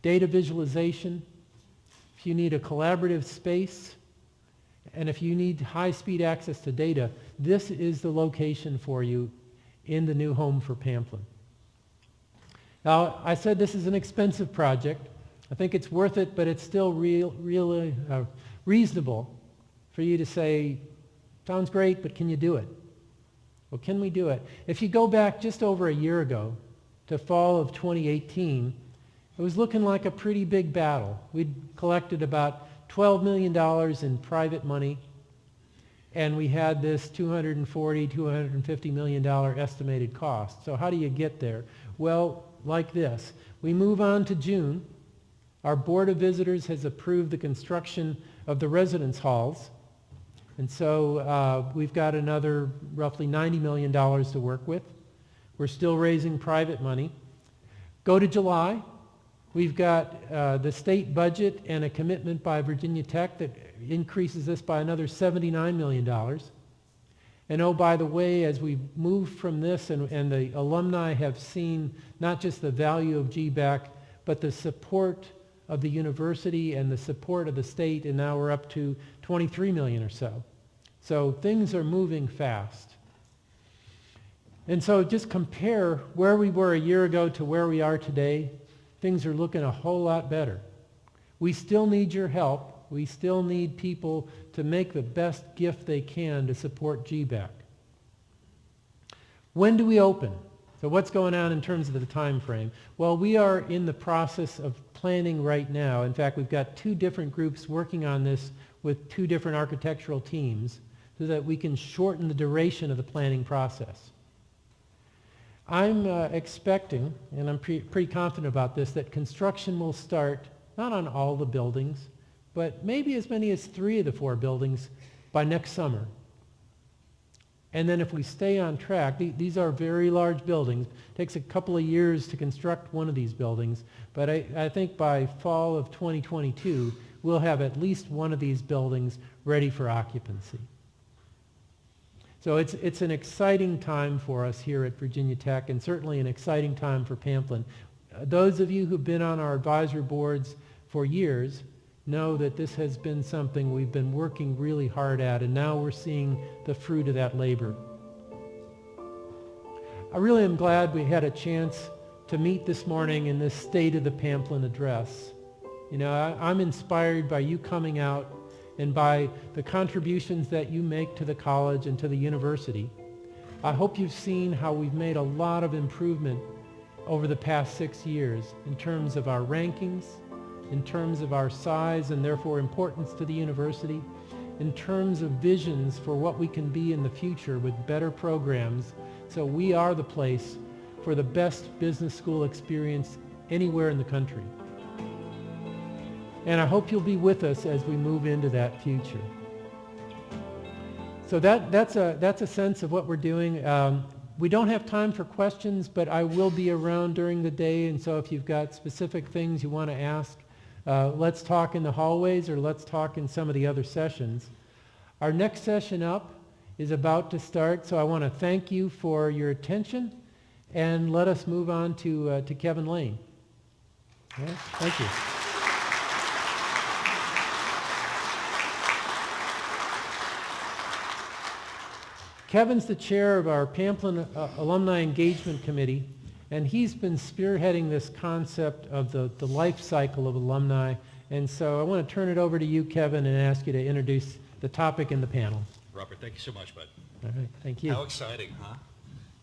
data visualization, if you need a collaborative space, and if you need high speed access to data, this is the location for you in the new home for Pamplin. Now, I said this is an expensive project. I think it's worth it, but it's still really reasonable for you to say, sounds great, but can you do it? Well, can we do it? If you go back just over a year ago, to fall of 2018, it was looking like a pretty big battle. We'd collected about $12 million in private money, and we had this $250 million estimated cost. So how do you get there? Well, like this. We move on to June. Our Board of Visitors has approved the construction of the residence halls. And so we've got another roughly $90 million to work with. We're still raising private money. Go to July. We've got the state budget and a commitment by Virginia Tech that increases this by another $79 million. And oh, by the way, as we move from this and the alumni have seen not just the value of GBAC, but the support of the university and the support of the state, and now we're up to 23 million or so. So things are moving fast. And so just compare where we were a year ago to where we are today. Things are looking a whole lot better. We still need your help. We still need people to make the best gift they can to support GBAC. When do we open? So what's going on in terms of the time frame? Well, we are in the process of planning right now. In fact, we've got 2 different groups working on this with 2 different architectural teams so that we can shorten the duration of the planning process. I'm expecting, and I'm pretty confident about this, that construction will start not on all the buildings, but maybe as many as 3 of the 4 buildings by next summer. And then if we stay on track, these are very large buildings. It takes a couple of years to construct one of these buildings, but I think by fall of 2022, we'll have at least one of these buildings ready for occupancy. So it's an exciting time for us here at Virginia Tech, and certainly an exciting time for Pamplin. Those of you who've been on our advisory boards for years know that this has been something we've been working really hard at, and now we're seeing the fruit of that labor. I really am glad we had a chance to meet this morning in this State of the Pamplin address. You know, I'm inspired by you coming out and by the contributions that you make to the college and to the university. I hope you've seen how we've made a lot of improvement over the past 6 years in terms of our rankings, in terms of our size and therefore importance to the university, in terms of visions for what we can be in the future with better programs. So we are the place for the best business school experience anywhere in the country. And I hope you'll be with us as we move into that future. So that's a sense of what we're doing. We don't have time for questions, but I will be around during the day, and so if you've got specific things you want to ask, let's talk in the hallways or let's talk in some of the other sessions. Our next session up is about to start, so I want to thank you for your attention, and let us move on to Kevin Lane. All right, thank you. Kevin's the chair of our Pamplin Alumni Engagement Committee, and he's been spearheading this concept of the life cycle of alumni. And so I want to turn it over to you, Kevin, and ask you to introduce the topic in the panel. Robert, thank you so much, bud. All right, thank you. How exciting, huh?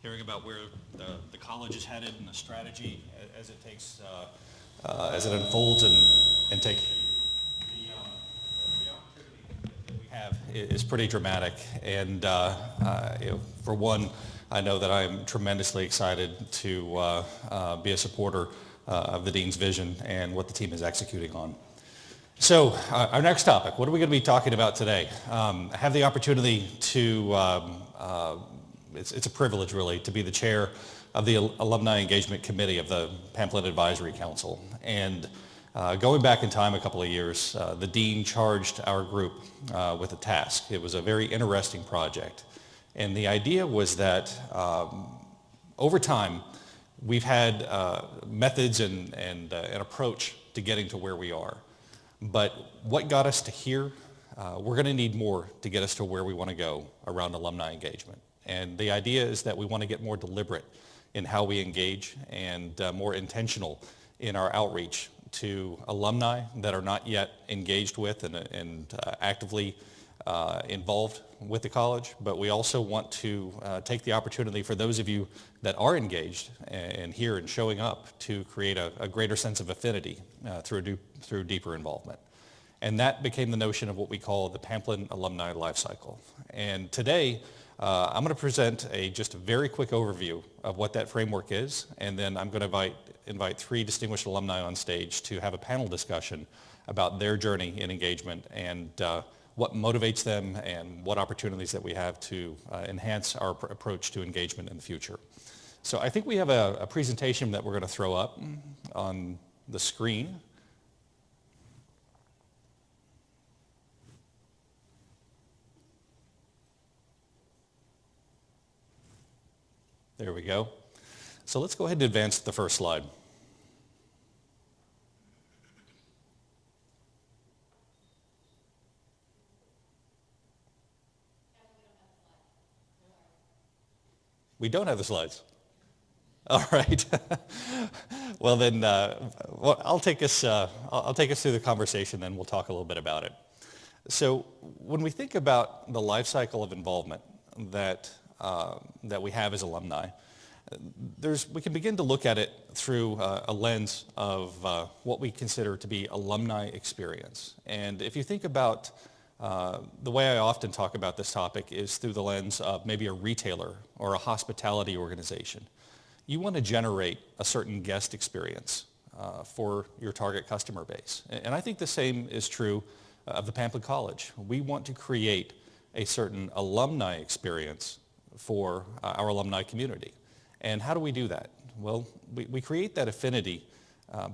Hearing about where the college is headed and the strategy as it takes, as it unfolds and take. The opportunity that we have is pretty dramatic, and for one, I know that I'm tremendously excited to be a supporter of the Dean's vision and what the team is executing on. So our next topic, what are we going to be talking about today? I have the opportunity to, it's a privilege really, to be the chair of the Alumni Engagement Committee of the Pamplin Advisory Council. And going back in time a couple of years, the Dean charged our group with a task. It was a very interesting project. And the idea was that over time, we've had methods and an approach to getting to where we are. But what got us to here, we're going to need more to get us to where we want to go around alumni engagement. And the idea is that we want to get more deliberate in how we engage and more intentional in our outreach to alumni that are not yet engaged with and actively involved with the college, but we also want to take the opportunity for those of you that are engaged and here and showing up to create a greater sense of affinity through deeper involvement. And that became the notion of what we call the Pamplin Alumni Life Cycle. And today, I'm going to present just a very quick overview of what that framework is, and then I'm going to invite three distinguished alumni on stage to have a panel discussion about their journey in engagement and what motivates them and what opportunities that we have to enhance our approach to engagement in the future. So I think we have a presentation that we're going to throw up on the screen. There we go. So let's go ahead and advance to the first slide. We don't have the slides. All right. Well then, I'll take us through the conversation, then we'll talk a little bit about it. So when we think about the life cycle of involvement that we have as alumni, we can begin to look at it through a lens of what we consider to be alumni experience. And if you think about the way I often talk about this topic is through the lens of maybe a retailer or a hospitality organization. You want to generate a certain guest experience for your target customer base. And I think the same is true of the Pamplin College. We want to create a certain alumni experience for our alumni community. And how do we do that? Well, we create that affinity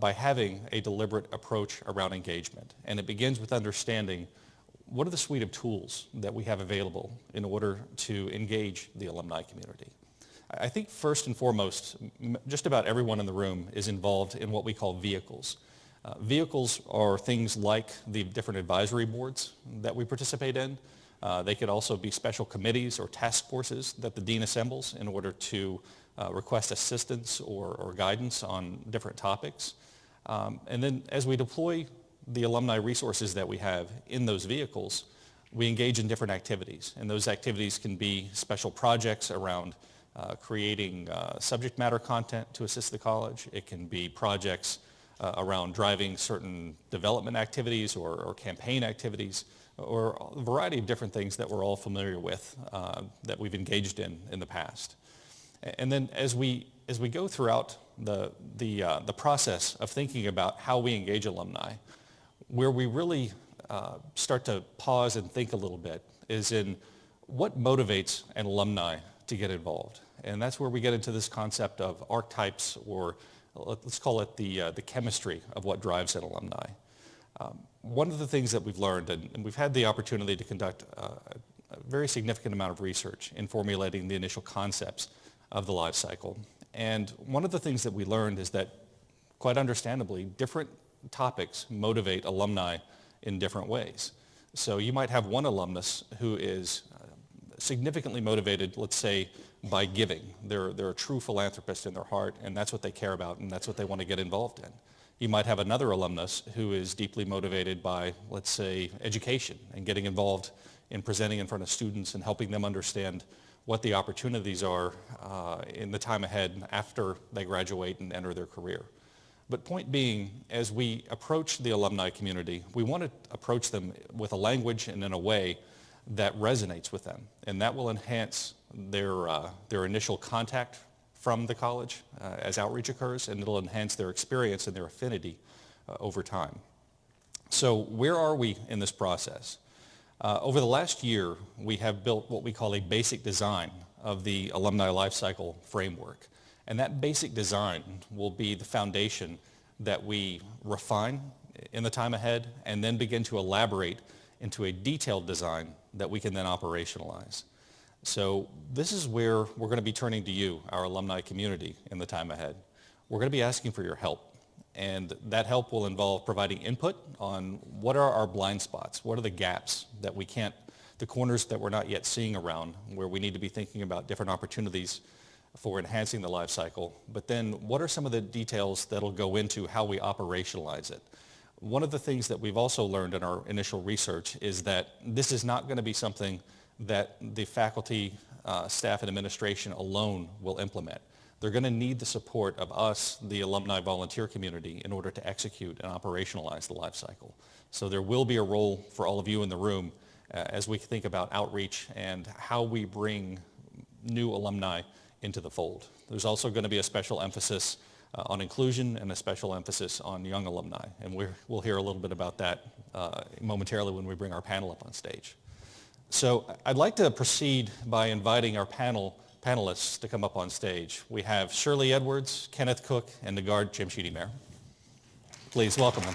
by having a deliberate approach around engagement. And it begins with understanding what are the suite of tools that we have available in order to engage the alumni community. I think first and foremost, just about everyone in the room is involved in what we call vehicles. Vehicles are things like the different advisory boards that we participate in. They could also be special committees or task forces that the dean assembles in order to request assistance or guidance on different topics. And then as we deploy the alumni resources that we have in those vehicles, we engage in different activities. And those activities can be special projects around creating subject matter content to assist the college. It can be projects around driving certain development activities or campaign activities. or a variety of different things that we're all familiar with, that we've engaged in the past. And then as we go throughout the process of thinking about how we engage alumni, where we really start to pause and think a little bit is in what motivates an alumni to get involved. And that's where we get into this concept of archetypes, or let's call it the chemistry of what drives an alumni. One of the things that we've learned, and we've had the opportunity to conduct a very significant amount of research in formulating the initial concepts of the life cycle. And one of the things that we learned is that, quite understandably, different topics motivate alumni in different ways. So you might have one alumnus who is significantly motivated, let's say, by giving. They're a true philanthropist in their heart, and that's what they care about, and that's what they want to get involved in. You might have another alumnus who is deeply motivated by, let's say, education and getting involved in presenting in front of students and helping them understand what the opportunities are in the time ahead after they graduate and enter their career. But point being, as we approach the alumni community, we want to approach them with a language and in a way that resonates with them, and that will enhance their initial contact from the college as outreach occurs, and it'll enhance their experience and their affinity over time. So where are we in this process? Over the last year, we have built what we call a basic design of the alumni life cycle framework. And that basic design will be the foundation that we refine in the time ahead and then begin to elaborate into a detailed design that we can then operationalize. So this is where we're going to be turning to you, our alumni community, in the time ahead. We're going to be asking for your help. And that help will involve providing input on what are our blind spots, what are the gaps that we can't, the corners that we're not yet seeing around, where we need to be thinking about different opportunities for enhancing the life cycle. But then what are some of the details that'll go into how we operationalize it? One of the things that we've also learned in our initial research is that this is not going to be something that the faculty, staff, and administration alone will implement. They're going to need the support of us, the alumni volunteer community, in order to execute and operationalize the life cycle. So there will be a role for all of you in the room as we think about outreach and how we bring new alumni into the fold. There's also going to be a special emphasis on inclusion and a special emphasis on young alumni. And we'll hear a little bit about that momentarily when we bring our panel up on stage. So I'd like to proceed by inviting our panelists to come up on stage. We have Shirley Edwards, Kenneth Cook, and Nagard Jamshidi-Mehr. Please welcome them.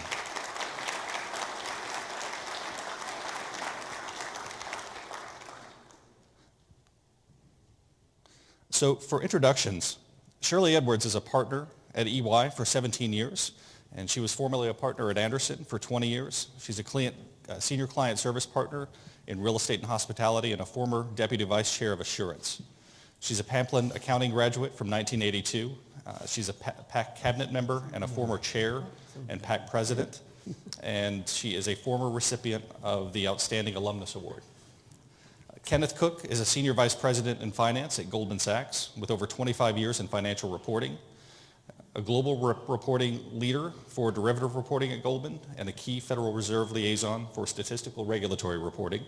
So for introductions, Shirley Edwards is a partner at EY for 17 years, and she was formerly a partner at Anderson for 20 years. She's a senior client service partner in real estate and hospitality and a former deputy vice chair of assurance. She's a Pamplin accounting graduate from 1982. She's a PAC cabinet member and a former chair and PAC president, and she is a former recipient of the Outstanding Alumnus Award. Kenneth Cook is a senior vice president in finance at Goldman Sachs with over 25 years in financial reporting, a global reporting leader for derivative reporting at Goldman, and a key Federal Reserve liaison for statistical regulatory reporting.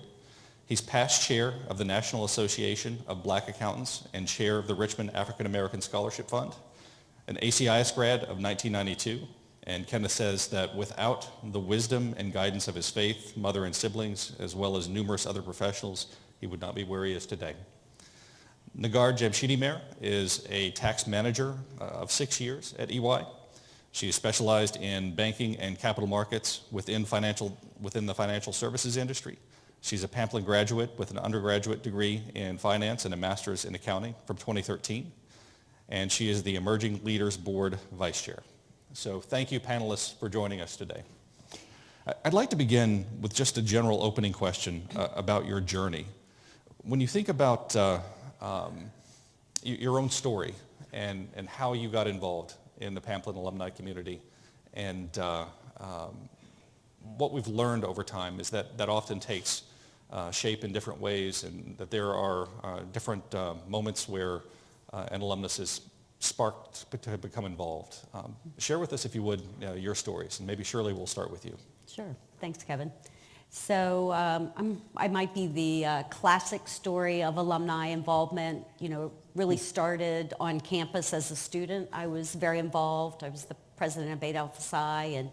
He's past chair of the National Association of Black Accountants and chair of the Richmond African American Scholarship Fund, an ACIS grad of 1992. And Kenneth says that without the wisdom and guidance of his faith, mother and siblings, as well as numerous other professionals, he would not be where he is today. Nagard Jamshidi-Mehr is a tax manager of 6 years at EY. She is specialized in banking and capital markets within the financial services industry. She's a Pamplin graduate with an undergraduate degree in finance and a master's in accounting from 2013. And she is the Emerging Leaders Board Vice Chair. So thank you, panelists, for joining us today. I'd like to begin with just a general opening question about your journey. When you think about your own story and how you got involved in the Pamplin alumni community, and what we've learned over time is that often takes shape in different ways, and that there are different moments where an alumnus is sparked to become involved. Share with us, if you would, your stories, and maybe Shirley, we'll start with you. Sure. Thanks, Kevin. So I might be the classic story of alumni involvement. You know, really started on campus as a student. I was very involved. I was the president of Beta Alpha Psi and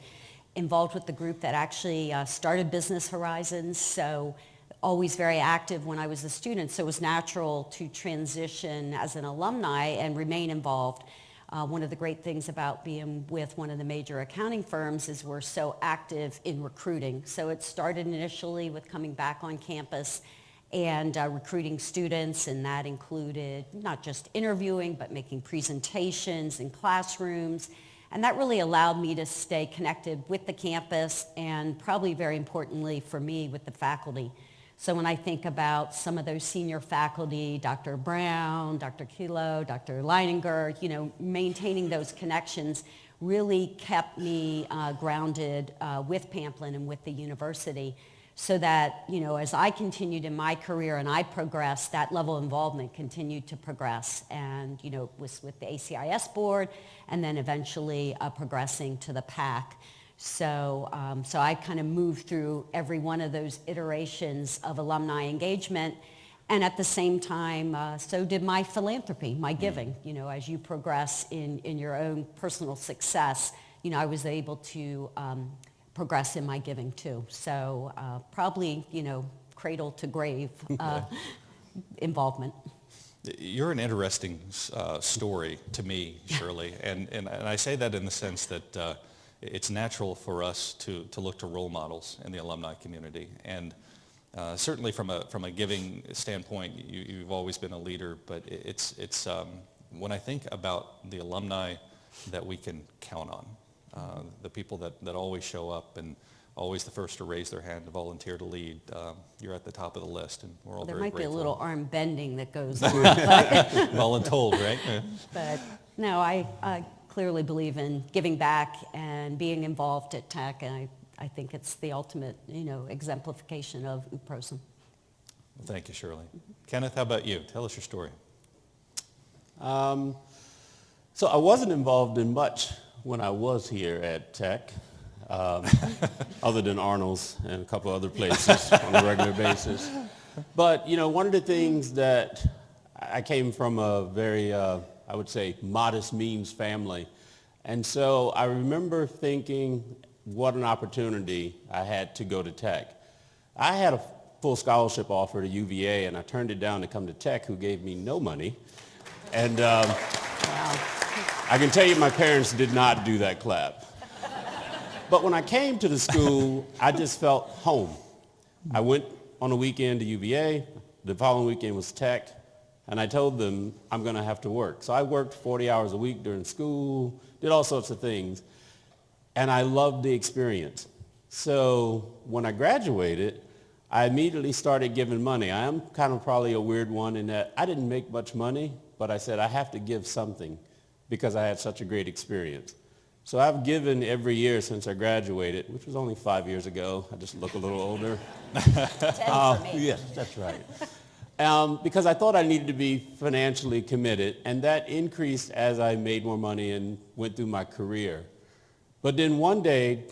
involved with the group that actually started Business Horizons. So always very active when I was a student. So it was natural to transition as an alumni and remain involved. One of the great things about being with one of the major accounting firms is we're so active in recruiting. So it started initially with coming back on campus and recruiting students, and that included not just interviewing, but making presentations in classrooms. And that really allowed me to stay connected with the campus and probably very importantly for me with the faculty. So when I think about some of those senior faculty, Dr. Brown, Dr. Kilo, Dr. Leininger, you know, maintaining those connections really kept me grounded with Pamplin and with the university so that, you know, as I continued in my career and I progressed, that level of involvement continued to progress and, you know, was with the ACIS board and then eventually progressing to the PAC. So I kind of moved through every one of those iterations of alumni engagement. And at the same time, so did my philanthropy, my giving. You know, as you progress in your own personal success, you know, I was able to progress in my giving too. So probably, you know, cradle to grave involvement. You're an interesting story to me, Shirley. And I say that in the sense that it's natural for us to look to role models in the alumni community. And certainly from a giving standpoint, you've always been a leader, but it's when I think about the alumni that we can count on, the people that always show up and always the first to raise their hand to volunteer to lead, you're at the top of the list, and we're all There very might grateful. be a little arm bending that goes on. But, Voluntold, right? but no, I clearly believe in giving back and being involved at Tech, and I think it's the ultimate, you know, exemplification of UPROSM. Well, thank you, Shirley. Kenneth, how about you? Tell us your story. So I wasn't involved in much when I was here at Tech, other than Arnold's and a couple other places on a regular basis. But, you know, one of the things that I came from a very, I would say, modest means family. And so I remember thinking what an opportunity I had to go to Tech. I had a full scholarship offer to UVA, and I turned it down to come to Tech, who gave me no money. And I can tell you my parents did not do that clap. But when I came to the school, I just felt home. I went on a weekend to UVA. The following weekend was Tech. And I told them I'm going to have to work. So I worked 40 hours a week during school, did all sorts of things. And I loved the experience. So when I graduated, I immediately started giving money. I am kind of probably a weird one in that I didn't make much money, but I said I have to give something because I had such a great experience. So I've given every year since I graduated, which was only 5 years ago. I just look a little older. 10 for me. Yes, that's right. Because I thought I needed to be financially committed, and that increased as I made more money and went through my career. But then one day,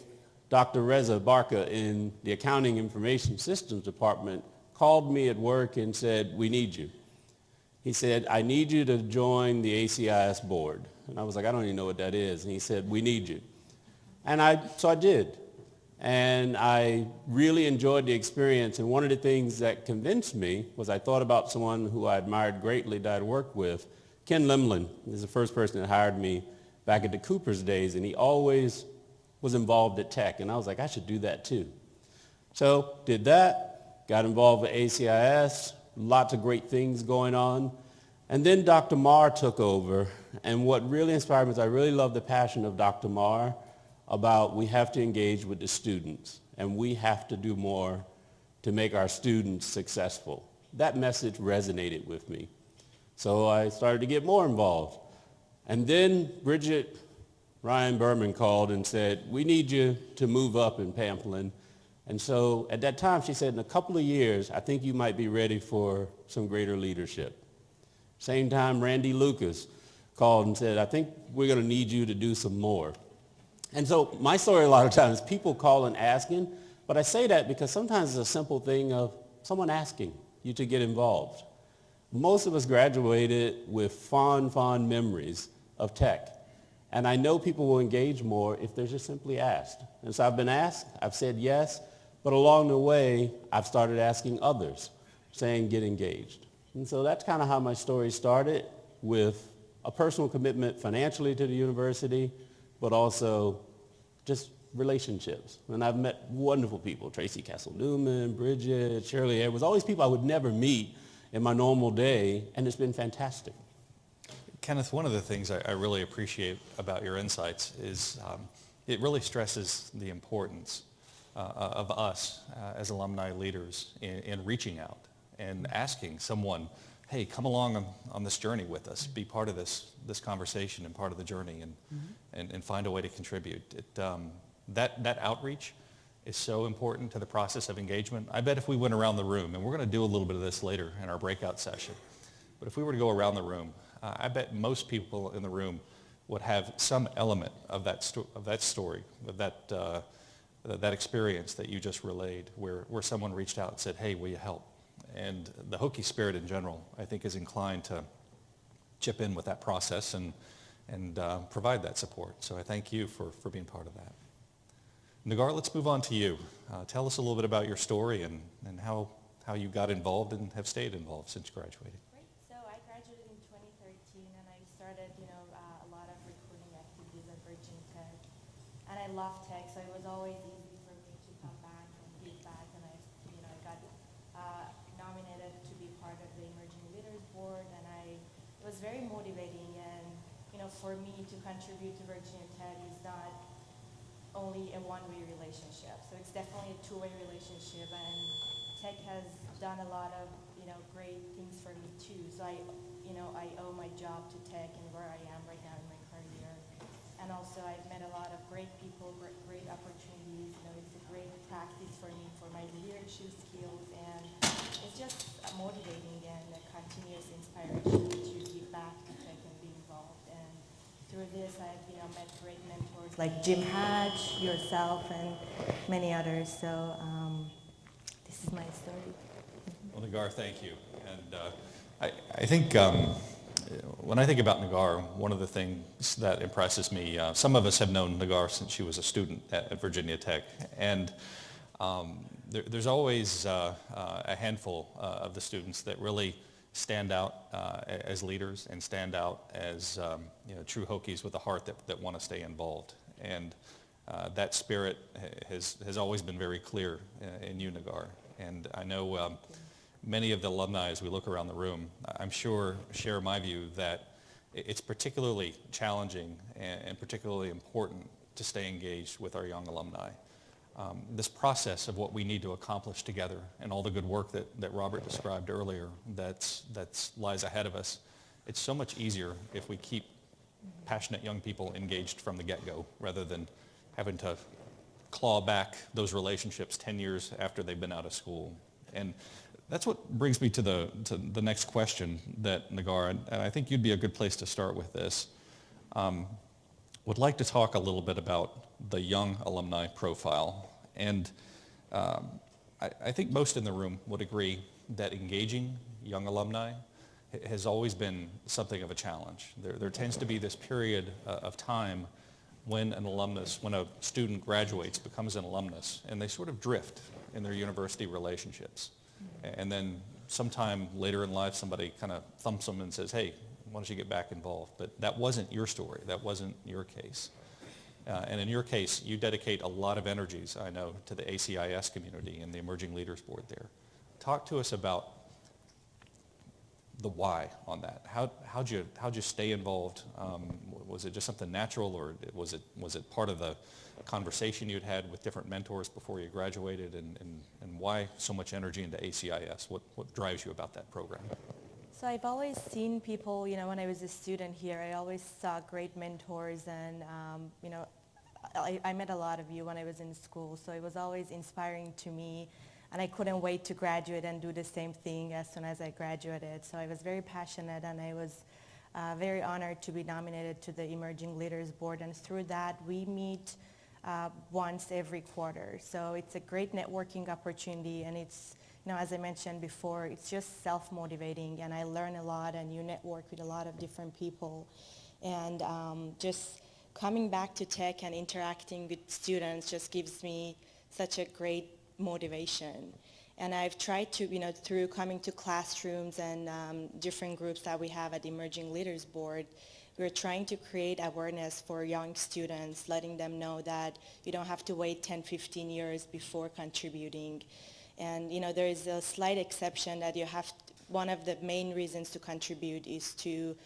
Dr. Reza Barka in the Accounting Information Systems Department called me at work and said, "We need you." He said, "I need you to join the ACIS board." And I was like, "I don't even know what that is." And he said, "We need you." And so I did. And I really enjoyed the experience. And one of the things that convinced me was I thought about someone who I admired greatly that I'd worked with. Ken Limlin is the first person that hired me back at the Cooper's days, and he always was involved at Tech. And I was like, I should do that too. So did that, got involved with ACIS, lots of great things going on. And then Dr. Marr took over. And what really inspired me is I really love the passion of Dr. Marr about we have to engage with the students and we have to do more to make our students successful. That message resonated with me. So I started to get more involved. And then Bridget Ryan Berman called and said, "We need you to move up in Pamplin." And so at that time she said, "In a couple of years, I think you might be ready for some greater leadership." Same time, Randy Lucas called and said, "I think we're going to need you to do some more." And so my story a lot of times, people call and asking, But I say that because sometimes it's a simple thing of someone asking you to get involved. Most of us graduated with fond memories of tech. And I know people will engage more if they're just simply asked. And so I've been asked, I've said yes, but along the way, I've started asking others, saying get engaged. And so that's kind of how my story started, with a personal commitment financially to the university, but also just relationships. And I've met wonderful people, Tracy Castle-Newman, Bridget, Shirley Edwards, all these people I would never meet in my normal day, and it's been fantastic. Kenneth, one of the things I really appreciate about your insights is it really stresses the importance of us as alumni leaders in reaching out and asking someone, hey, come along on this journey with us, be part of this conversation and part of the journey, and find a way to contribute. That outreach is so important to the process of engagement. I bet if we went around the room, and we're going to do a little bit of this later in our breakout session, but if we were to go around the room, I bet most people in the room would have some element of that story, of that experience that you just relayed, where someone reached out and said, hey, will you help? And the Hokie spirit in general, I think, is inclined to chip in with that process and provide that support. So I thank you for being part of that. Nagar, let's move on to you. Tell us a little bit about your story and how you got involved and have stayed involved since graduating. Great. So I graduated in 2013, and I started, a lot of recruiting activities at Virginia Tech. And I love tech, so it was always easy for me to come back and give back. And I got nominated to be part of the Emerging Leaders Board, and it was very motivating. And for me to contribute to Virginia Tech is not only a one-way relationship. So it's definitely a two-way relationship, and tech has done a lot of, great things for me too. So I owe my job to tech and where I am right now in my career. And also I've met a lot of great people, great opportunities. It's a great practice for me for my leadership skills, and it's just motivating and a continuous inspiration to give back to tech and be involved. And through this, I've met great mentors like Jim Hatch, yourself, and many others. So this is my story. Well, Nagar, thank you. And I think when I think about Nagar, one of the things that impresses me, some of us have known Nagar since she was a student at Virginia Tech, and there's always a handful of the students that really stand out as leaders and stand out as true Hokies with a heart that want to stay involved. And that spirit has always been very clear in you, Nagar. And I know many of the alumni, as we look around the room, I'm sure share my view that it's particularly challenging and particularly important to stay engaged with our young alumni. This process of what we need to accomplish together and all the good work that Robert described earlier that lies ahead of us, it's so much easier if we keep passionate young people engaged from the get-go rather than having to claw back those relationships 10 years after they've been out of school. And that's what brings me to the next question that Nagar, and I think you'd be a good place to start with this. Would like to talk a little bit about the young alumni profile. And I think most in the room would agree that engaging young alumni has always been something of a challenge. There tends to be this period of time when a student graduates, becomes an alumnus, and they sort of drift in their university relationships. And then sometime later in life, somebody kind of thumps them and says, hey, why don't you get back involved? But that wasn't your story. That wasn't your case. And in your case, you dedicate a lot of energies, I know, to the ACIS community and the Emerging Leaders Board there. Talk to us about the why on that. How'd you stay involved? Was it just something natural, or was it part of the conversation you'd had with different mentors before you graduated, and why so much energy into ACIS? What drives you about that program? So I've always seen people, when I was a student here, I always saw great mentors, and I met a lot of you when I was in school, so it was always inspiring to me, and I couldn't wait to graduate and do the same thing as soon as I graduated. So I was very passionate, and I was very honored to be nominated to the Emerging Leaders Board, and through that we meet once every quarter. So it's a great networking opportunity, and it's, as I mentioned before, it's just self-motivating, and I learn a lot, and you network with a lot of different people. And just coming back to tech and interacting with students just gives me such a great motivation. And I've tried to, through coming to classrooms and different groups that we have at the Emerging Leaders Board, we're trying to create awareness for young students, letting them know that you don't have to wait 10, 15 years before contributing. And, there is a slight exception that one of the main reasons to contribute is through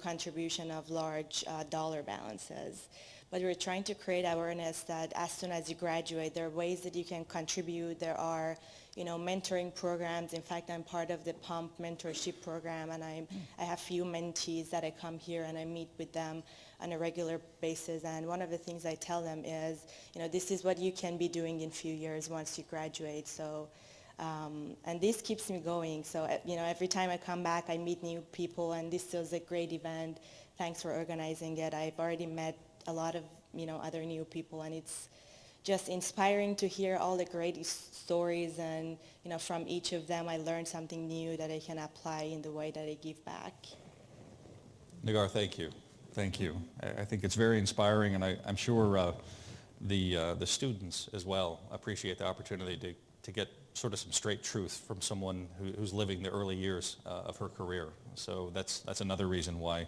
contribution of large dollar balances. But we're trying to create awareness that as soon as you graduate, there are ways that you can contribute. There are, mentoring programs. In fact, I'm part of the PUMP mentorship program, and I have few mentees that I come here and I meet with them on a regular basis. And one of the things I tell them is, this is what you can be doing in a few years once you graduate. So, and this keeps me going. So, every time I come back, I meet new people, and this was a great event. Thanks for organizing it. I've already met a lot of, other new people, and it's just inspiring to hear all the great stories, and, from each of them I learned something new that I can apply in the way that I give back. Nagar, thank you. Thank you. I think it's very inspiring, and I'm sure the students as well appreciate the opportunity to get sort of some straight truth from someone who's living the early years of her career. So that's another reason why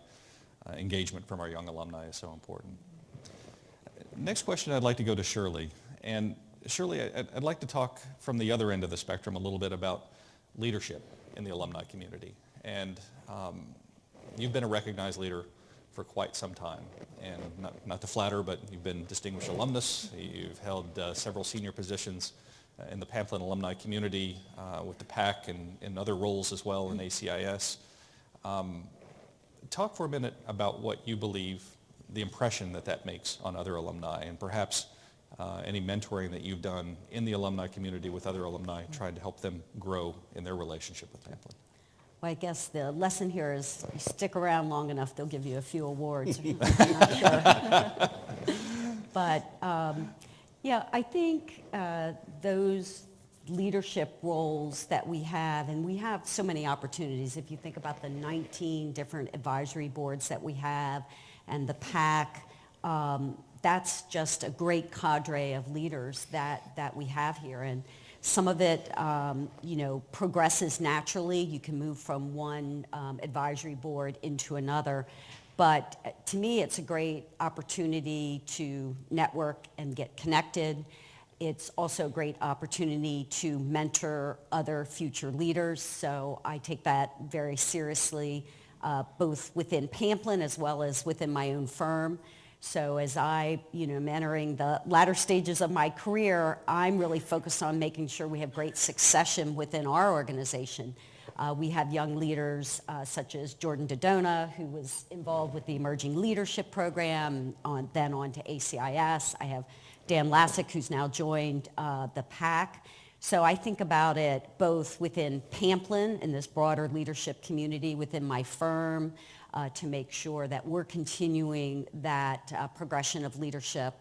engagement from our young alumni is so important. Next question, I'd like to go to Shirley. And Shirley, I'd like to talk from the other end of the spectrum a little bit about leadership in the alumni community. And you've been a recognized leader for quite some time. And not to flatter, but you've been distinguished alumnus. You've held several senior positions in the Pamplin alumni community with the PAC and in other roles as well in ACIS. Talk for a minute about what you believe the impression that makes on other alumni, and perhaps any mentoring that you've done in the alumni community with other alumni, trying to help them grow in their relationship with Pamplin. Well, I guess the lesson here is you stick around long enough, they'll give you a few awards. I'm not sure. But yeah, I think those leadership roles that we have, and we have so many opportunities. If you think about the 19 different advisory boards that we have and the PAC, that's just a great cadre of leaders that we have here. And some of it, progresses naturally. You can move from one advisory board into another. But to me, it's a great opportunity to network and get connected. It's also a great opportunity to mentor other future leaders. So I take that very seriously, both within Pamplin as well as within my own firm. So as I, am entering the latter stages of my career, I'm really focused on making sure we have great succession within our organization. We have young leaders such as Jordan Dodona, who was involved with the Emerging Leadership Program, then on to ACIS. I have Dan Lassick, who's now joined the PAC. So I think about it both within Pamplin and this broader leadership community within my firm to make sure that we're continuing that progression of leadership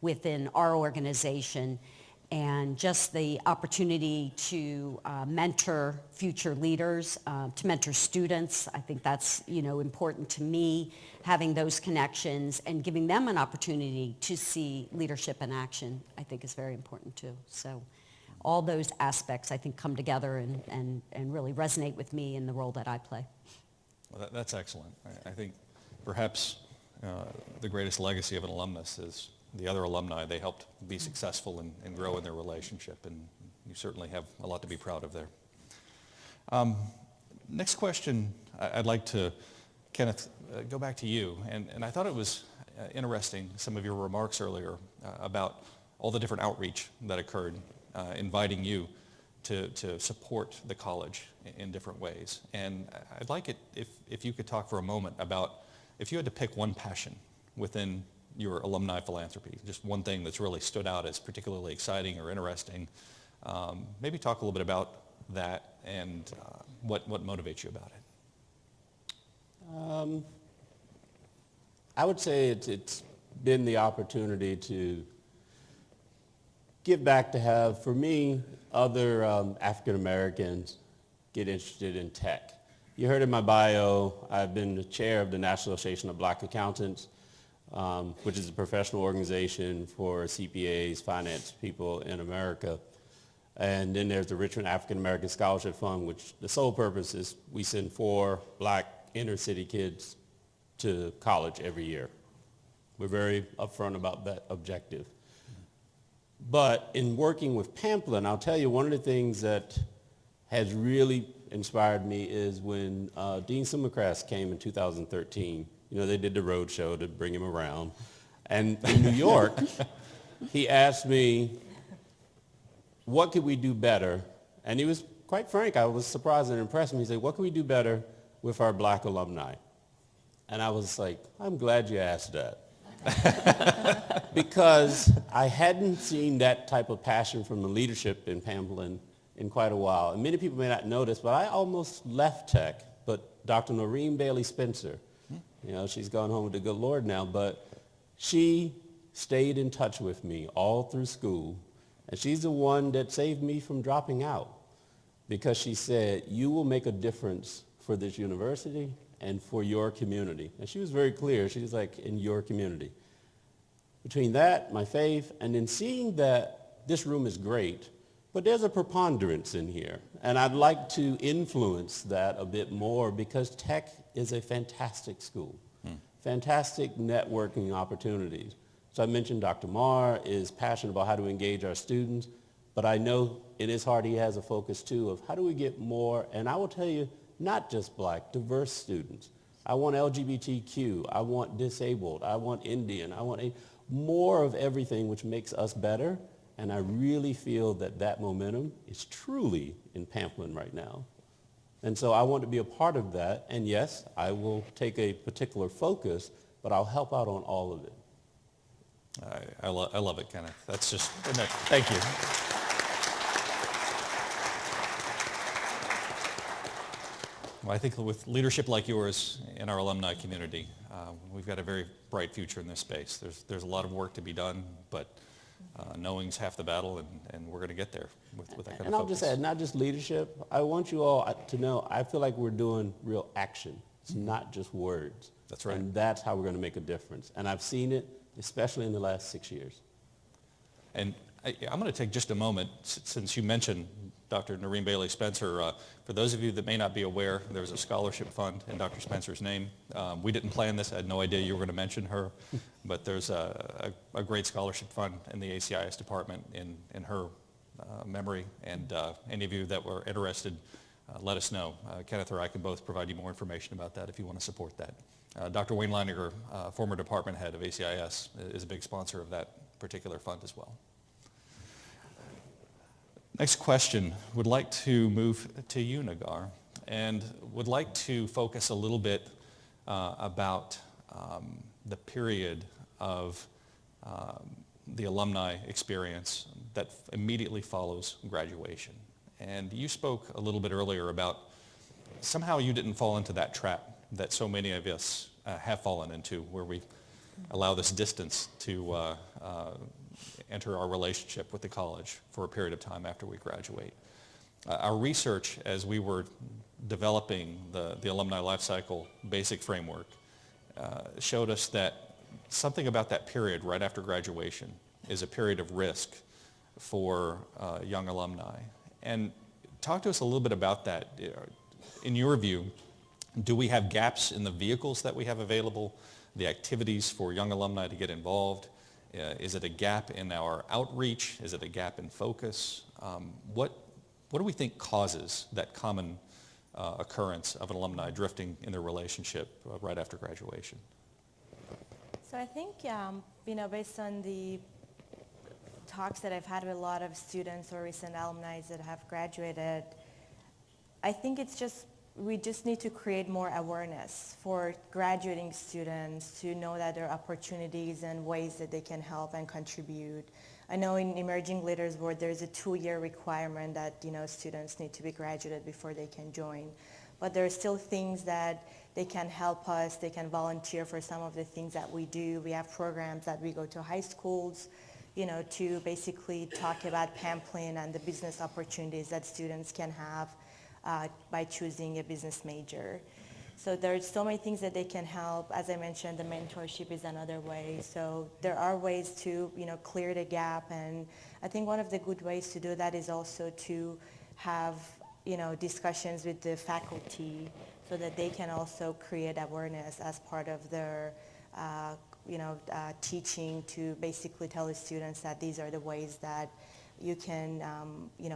within our organization, and just the opportunity to mentor future leaders, to mentor students. I think that's, important to me, having those connections and giving them an opportunity to see leadership in action, I think is very important too. So all those aspects, I think, come together and really resonate with me in the role that I play. Well, that's excellent. I think perhaps the greatest legacy of an alumnus is the other alumni. They helped be successful and grow in their relationship, and you certainly have a lot to be proud of there. Next question, I'd like to, Kenneth, go back to you. And I thought it was interesting, some of your remarks earlier about all the different outreach that occurred, inviting you to support the college in different ways. And I'd like it if you could talk for a moment about if you had to pick one passion within your alumni philanthropy, just one thing that's really stood out as particularly exciting or interesting. Maybe talk a little bit about that and what motivates you about it. I would say it's been the opportunity to give back to have, for me, other African Americans get interested in tech. You heard in my bio, I've been the chair of the National Association of Black Accountants, which is a professional organization for CPAs, finance people in America. And then there's the Richmond African American Scholarship Fund, which the sole purpose is we send 4 black inner city kids to college every year. We're very upfront about that objective. But in working with Pamplin, I'll tell you one of the things that has really inspired me is when Dean Sumichrast came in 2013. You know, they did the road show to bring him around. And in New York, he asked me, what could we do better? And he was quite frank. I was surprised and impressed. He said, what can we do better with our black alumni? And I was like, I'm glad you asked that. Because I hadn't seen that type of passion from the leadership in Pamplin in quite a while. And many people may not know this, but I almost left tech. But Dr. Noreen Bailey Spencer, you know, she's gone home with the good Lord now, but she stayed in touch with me all through school. And she's the one that saved me from dropping out, because she said, you will make a difference for this university and for your community. And she was very clear. She was like, in your community. Between that, my faith, and then seeing that this room is great, but there's a preponderance in here. And I'd like to influence that a bit more, because tech is a fantastic school, fantastic networking opportunities. So I mentioned Dr. Marr is passionate about how to engage our students, but I know in his heart he has a focus too of how do we get more, and I will tell you, not just black, diverse students. I want LGBTQ, I want disabled, I want Indian, I want more of everything which makes us better, and I really feel that that momentum is truly in Pamplin right now. And so I want to be a part of that, and yes, I will take a particular focus, but I'll help out on all of it. I love it, Kenneth. That's just, thank you. Well, I think with leadership like yours in our alumni community, we've got a very bright future in this space. There's a lot of work to be done, but knowing's half the battle, and we're going to get there with that kind of focus. And I'll just add, not just leadership. I want you all to know, I feel like we're doing real action. It's not just words. That's right. And that's how we're going to make a difference. And I've seen it, especially in the last 6 years. And I'm going to take just a moment, since you mentioned Dr. Noreen Bailey Spencer. For those of you that may not be aware, there's a scholarship fund in Dr. Spencer's name. We didn't plan this. I had no idea you were going to mention her. But there's a great scholarship fund in the ACIS department in her memory. And any of you that were interested, let us know. Kenneth or I can both provide you more information about that if you want to support that. Dr. Wayne Leininger, former department head of ACIS, is a big sponsor of that particular fund as well. Next question, would like to move to you, Nagar, and would like to focus a little bit about the period of the alumni experience that immediately follows graduation. And you spoke a little bit earlier about somehow you didn't fall into that trap that so many of us have fallen into, where we allow this distance to enter our relationship with the college for a period of time after we graduate. Our research, as we were developing the alumni life cycle basic framework, showed us that something about that period right after graduation is a period of risk for young alumni. And talk to us a little bit about that. In your view, do we have gaps in the vehicles that we have available, the activities for young alumni to get involved? Is it a gap in our outreach? Is it a gap in focus? What do we think causes that common occurrence of an alumni drifting in their relationship right after graduation? So I think, based on the talks that I've had with a lot of students or recent alumni that have graduated, I think we just need to create more awareness for graduating students to know that there are opportunities and ways that they can help and contribute. I know in Emerging Leaders Board there's a 2-year requirement that students need to be graduated before they can join. but there are still things that they can help us. They can volunteer for some of the things that we do. We have programs that we go to high schools, to basically talk about Pamplin and the business opportunities that students can have by choosing a business major. So there's so many things that they can help. As I mentioned, the mentorship is another way. So there are ways to, clear the gap. And I think one of the good ways to do that is also to have, discussions with the faculty so that they can also create awareness as part of their, teaching, to basically tell the students that these are the ways that you can,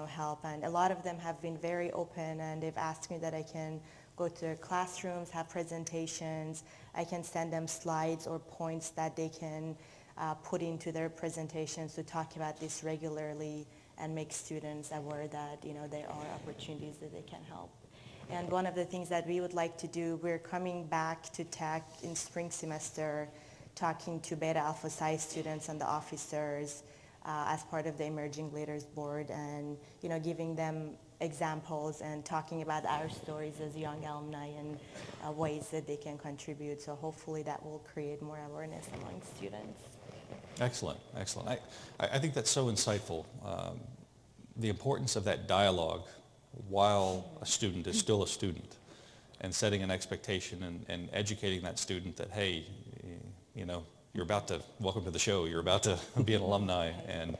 help. And a lot of them have been very open, and they've asked me that I can go to their classrooms, have presentations. I can send them slides or points that they can put into their presentations to talk about this regularly and make students aware that, there are opportunities that they can help. And one of the things that we would like to do, we're coming back to Tech in spring semester, talking to Beta Alpha Psi students and the officers as part of the Emerging Leaders Board, and, giving them examples and talking about our stories as young alumni and ways that they can contribute. So hopefully that will create more awareness among students. Excellent, excellent. I think that's so insightful. The importance of that dialogue while a student is still a student, and setting an expectation and educating that student that, hey, you're about to, welcome to the show, you're about to be an alumni, and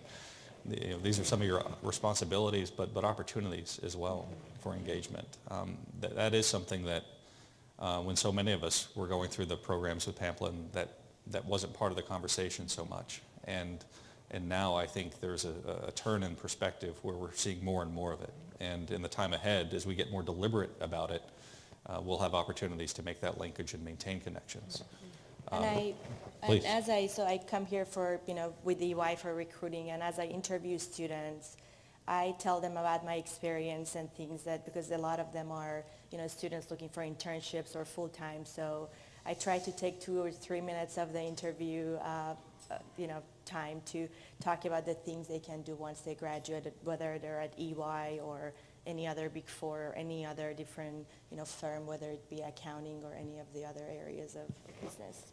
these are some of your responsibilities, but opportunities as well for engagement. That is something that when so many of us were going through the programs with Pamplin, that wasn't part of the conversation so much. And now I think there's a turn in perspective where we're seeing more and more of it. And in the time ahead, as we get more deliberate about it, we'll have opportunities to make that linkage and maintain connections. Please. I come here for, with EY for recruiting, and as I interview students, I tell them about my experience and things that, because a lot of them are, students looking for internships or full-time, so I try to take 2 or 3 minutes of the interview, time to talk about the things they can do once they graduate, whether they're at EY or any other Big Four or any other different, firm, whether it be accounting or any of the other areas of business.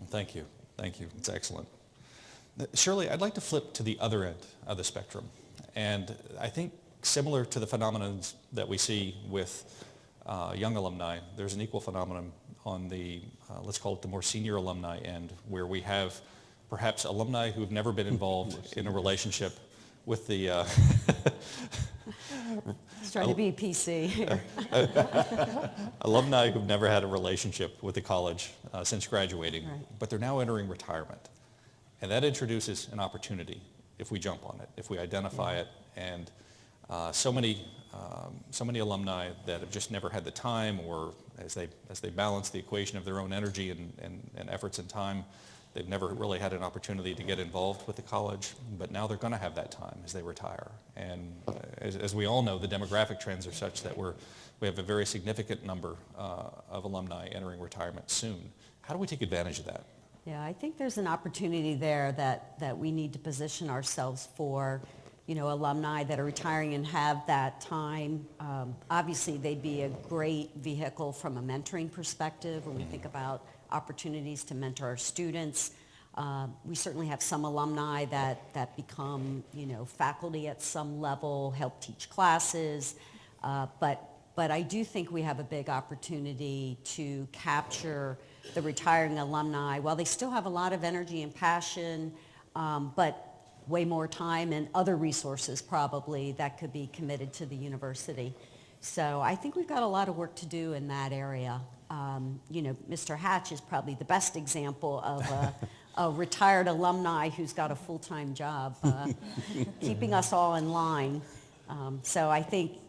Thank you. Thank you. It's excellent. Shirley, I'd like to flip to the other end of the spectrum. And I think similar to the phenomenon that we see with young alumni, there's an equal phenomenon on the, let's call it the more senior alumni end, where we have perhaps alumni who've never been involved in a relationship with the... Trying to be PC here. Alumni who've never had a relationship with the college since graduating, right, but they're now entering retirement. And that introduces an opportunity if we jump on it, if we identify it. And so many alumni that have just never had the time, or as they balance the equation of their own energy and efforts and time, they've never really had an opportunity to get involved with the college, but now they're going to have that time as they retire. And as we all know, the demographic trends are such that we have a very significant number of alumni entering retirement soon. How do we take advantage of that? Yeah, I think there's an opportunity there that we need to position ourselves for, alumni that are retiring and have that time. Obviously, they'd be a great vehicle from a mentoring perspective when we think about opportunities to mentor our students. We certainly have some alumni that become, faculty at some level, help teach classes, but I do think we have a big opportunity to capture the retiring alumni while they still have a lot of energy and passion, but way more time and other resources probably that could be committed to the university. So I think we've got a lot of work to do in that area. Mr. Hatch is probably the best example of a retired alumni who's got a full-time job, keeping us all in line. So I think,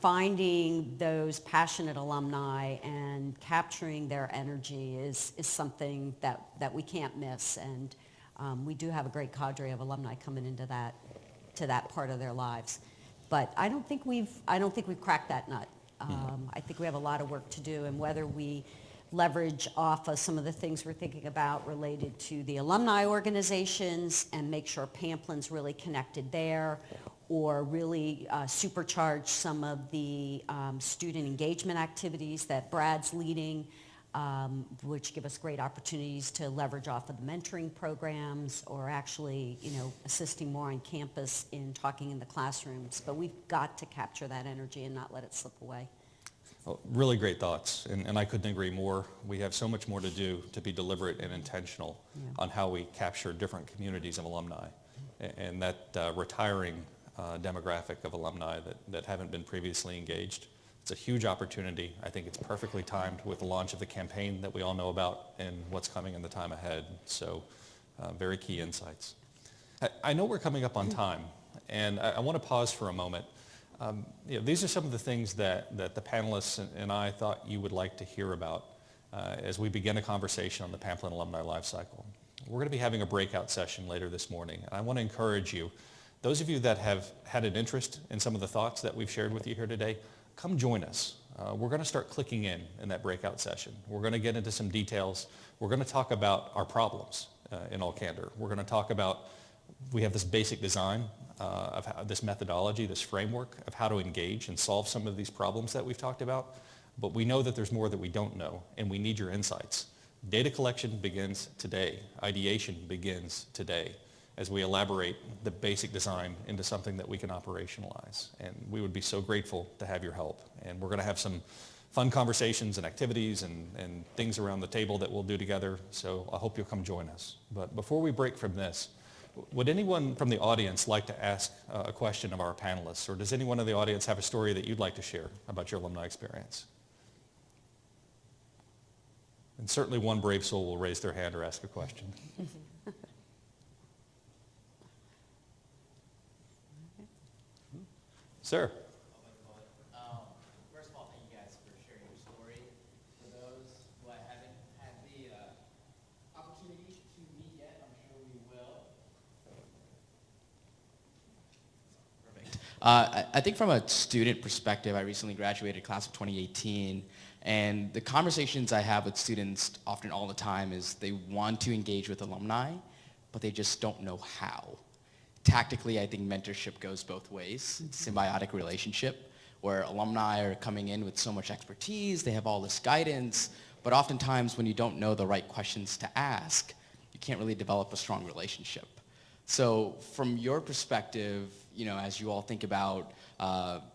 finding those passionate alumni and capturing their energy is something that we can't miss. And we do have a great cadre of alumni coming into that part of their lives. But I don't think we've cracked that nut. I think we have a lot of work to do, and whether we leverage off of some of the things we're thinking about related to the alumni organizations and make sure Pamplin's really connected there, or really supercharge some of the student engagement activities that Brad's leading, which give us great opportunities to leverage off of the mentoring programs or actually, assisting more on campus in talking in the classrooms. But we've got to capture that energy and not let it slip away. Well, really great thoughts, and I couldn't agree more. We have so much more to do to be deliberate and intentional on how we capture different communities of alumni and that retiring demographic of alumni that haven't been previously engaged. It's a huge opportunity. I think it's perfectly timed with the launch of the campaign that we all know about and what's coming in the time ahead. So very key insights. I know we're coming up on time, and I want to pause for a moment. These are some of the things that the panelists and I thought you would like to hear about as we begin a conversation on the Pamplin Alumni Life Cycle. We're going to be having a breakout session later this morning, and I want to encourage you, those of you that have had an interest in some of the thoughts that we've shared with you here today, come join us. We're going to start clicking in that breakout session. We're going to get into some details. We're going to talk about our problems in all candor. We're going to talk about, we have this basic design of this methodology, this framework of how to engage and solve some of these problems that we've talked about. But we know that there's more that we don't know, and we need your insights. Data collection begins today. Ideation begins today as we elaborate the basic design into something that we can operationalize. And we would be so grateful to have your help. And we're going to have some fun conversations and activities and things around the table that we'll do together. So I hope you'll come join us. But before we break from this, would anyone from the audience like to ask a question of our panelists? Or does anyone in the audience have a story that you'd like to share about your alumni experience? And certainly one brave soul will raise their hand or ask a question. Sir. First of all, thank you guys for sharing your story. For those who I haven't had the opportunity to meet yet, I'm sure we will. Perfect. I think from a student perspective, I recently graduated class of 2018, and the conversations I have with students often all the time is they want to engage with alumni, but they just don't know how. Tactically, I think mentorship goes both ways. It's a symbiotic relationship where alumni are coming in with so much expertise, they have all this guidance, but oftentimes when you don't know the right questions to ask, you can't really develop a strong relationship. So from your perspective, as you all think about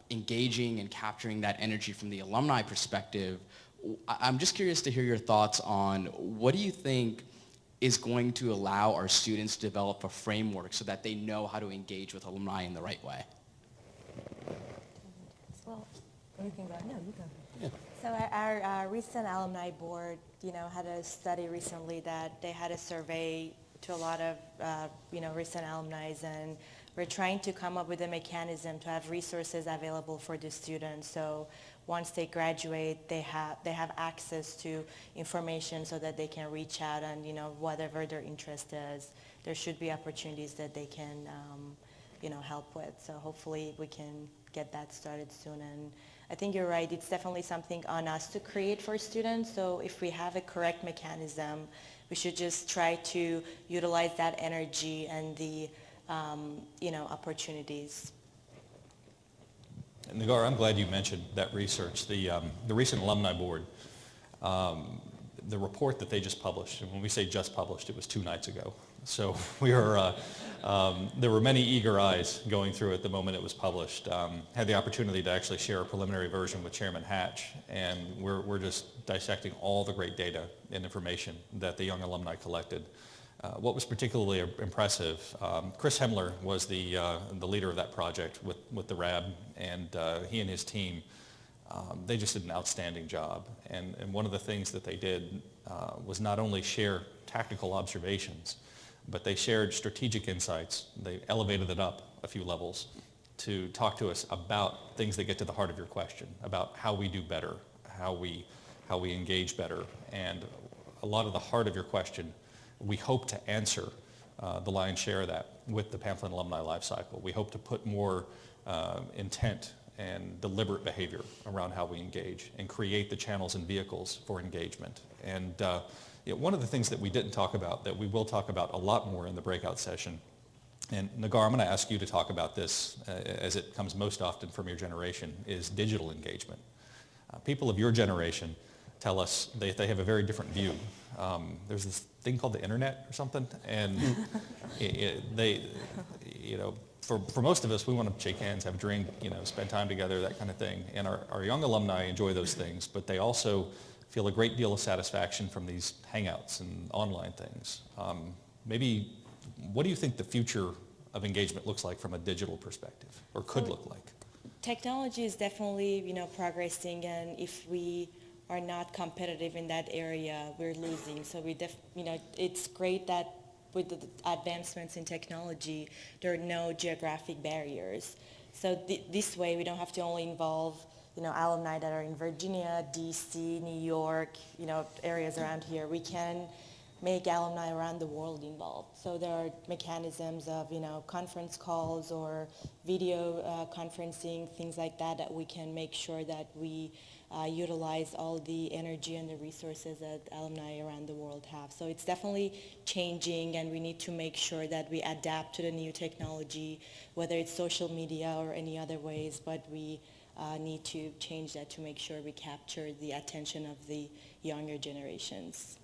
engaging and capturing that energy from the alumni perspective, I'm just curious to hear your thoughts on what do you think is going to allow our students to develop a framework so that they know how to engage with alumni in the right way? Well, you can go. No, you go. Yeah. So our recent alumni board, had a study recently that they had a survey to a lot of, recent alumni, and we're trying to come up with a mechanism to have resources available for the students. So once they graduate, they have access to information so that they can reach out and, whatever their interest is, there should be opportunities that they can, help with. So hopefully we can get that started soon. And I think you're right. It's definitely something on us to create for students. So if we have a correct mechanism, we should just try to utilize that energy and the, opportunities. And Nagar, I'm glad you mentioned that research. The recent alumni board, the report that they just published, and when we say just published, it was 2 nights ago. So we are, there were many eager eyes going through it the moment it was published. Had the opportunity to actually share a preliminary version with Chairman Hatch, and we're just dissecting all the great data and information that the young alumni collected. What was particularly impressive, Chris Hemler was the leader of that project with the RAB, and he and his team, they just did an outstanding job. And one of the things that they did was not only share tactical observations, but they shared strategic insights. They elevated it up a few levels to talk to us about things that get to the heart of your question, about how we do better, how we engage better. And a lot of the heart of your question, we hope to answer the lion's share of that with the Pamplin Alumni Life Cycle. We hope to put more intent and deliberate behavior around how we engage and create the channels and vehicles for engagement. And one of the things that we didn't talk about that we will talk about a lot more in the breakout session And Nagar, I'm going to ask you to talk about this as it comes most often from your generation, is digital engagement. People of your generation tell us they have a very different view. There's this thing called the internet or something, and for most of us, we want to shake hands, have a drink, spend time together, that kind of thing. And our young alumni enjoy those things, but they also feel a great deal of satisfaction from these hangouts and online things. Maybe, what do you think the future of engagement looks like from a digital perspective, or could look like? Technology is definitely, progressing, and if we are not competitive in that area, we're losing. So it's great that with the advancements in technology, there are no geographic barriers. So this way, we don't have to only involve, alumni that are in Virginia, DC, New York, areas around here. We can make alumni around the world involved. So there are mechanisms of, conference calls or video conferencing, things like that we can make sure that we utilize all the energy and the resources that alumni around the world have. So it's definitely changing, and we need to make sure that we adapt to the new technology, whether it's social media or any other ways, but we need to change that to make sure we capture the attention of the younger generations.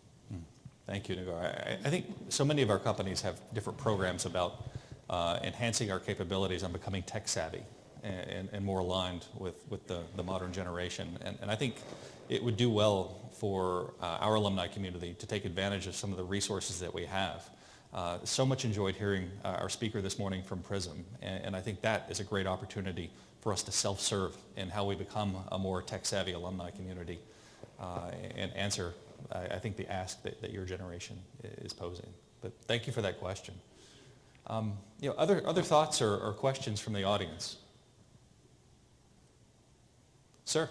Thank you, Nagar. I think so many of our companies have different programs about enhancing our capabilities on becoming tech savvy and more aligned with the modern generation. And I think it would do well for our alumni community to take advantage of some of the resources that we have. So much enjoyed hearing our speaker this morning from PRISM, and I think that is a great opportunity for us to self-serve in how we become a more tech-savvy alumni community and answer, I think, the ask that your generation is posing. But thank you for that question. Other thoughts or questions from the audience? Sir?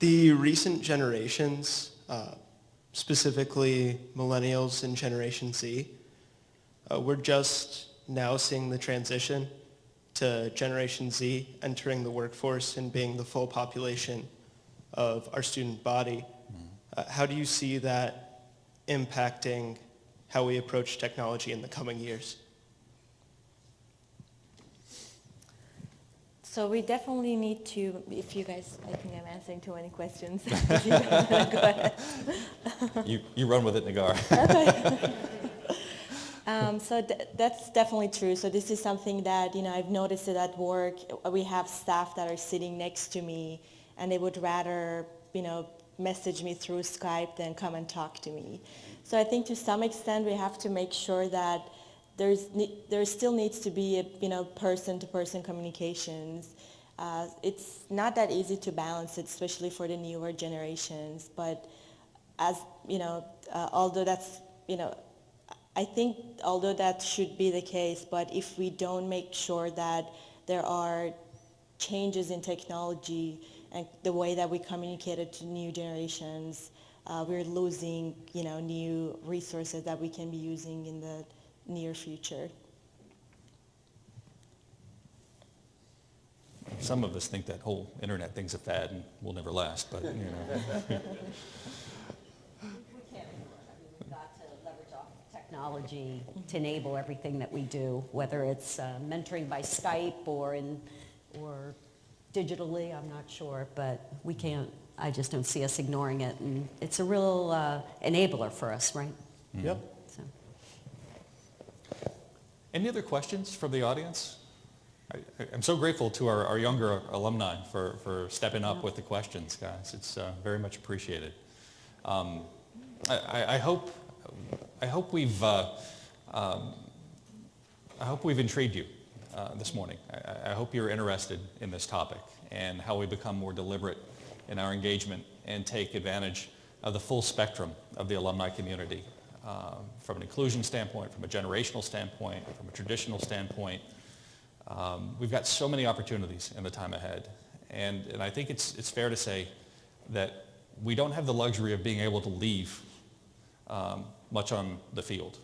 The recent generations, specifically millennials and Generation Z, we're just now seeing the transition to Generation Z entering the workforce and being the full population of our student body. How do you see that impacting how we approach technology in the coming years? So we definitely need to, if you guys, I think I'm answering too many questions. If you guys wanna go ahead. You run with it, Nagar. So that's definitely true. So this is something that, I've noticed it at work. We have staff that are sitting next to me, and they would rather, message me through Skype than come and talk to me. So I think to some extent we have to make sure that there still needs to be a, person-to-person communications. It's not that easy to balance it, especially for the newer generations. But as although that's I think although that should be the case, but if we don't make sure that there are changes in technology and the way that we communicate it to new generations, we're losing new resources that we can be using in the near future. Some of us think that whole internet thing's a fad and will never last, but We can't ignore it. We've got to leverage off technology to enable everything that we do, whether it's mentoring by Skype or digitally, I'm not sure, but we can't, I just don't see us ignoring it, and it's a real enabler for us, right? Yep. So. Any other questions from the audience? I'm so grateful to our younger alumni for stepping up with the questions, guys. It's very much appreciated. I hope we've intrigued you this morning. I hope you're interested in this topic and how we become more deliberate in our engagement and take advantage of the full spectrum of the alumni community. From an inclusion standpoint, from a generational standpoint, from a traditional standpoint. We've got so many opportunities in the time ahead. And I think it's fair to say that we don't have the luxury of being able to leave much on the field,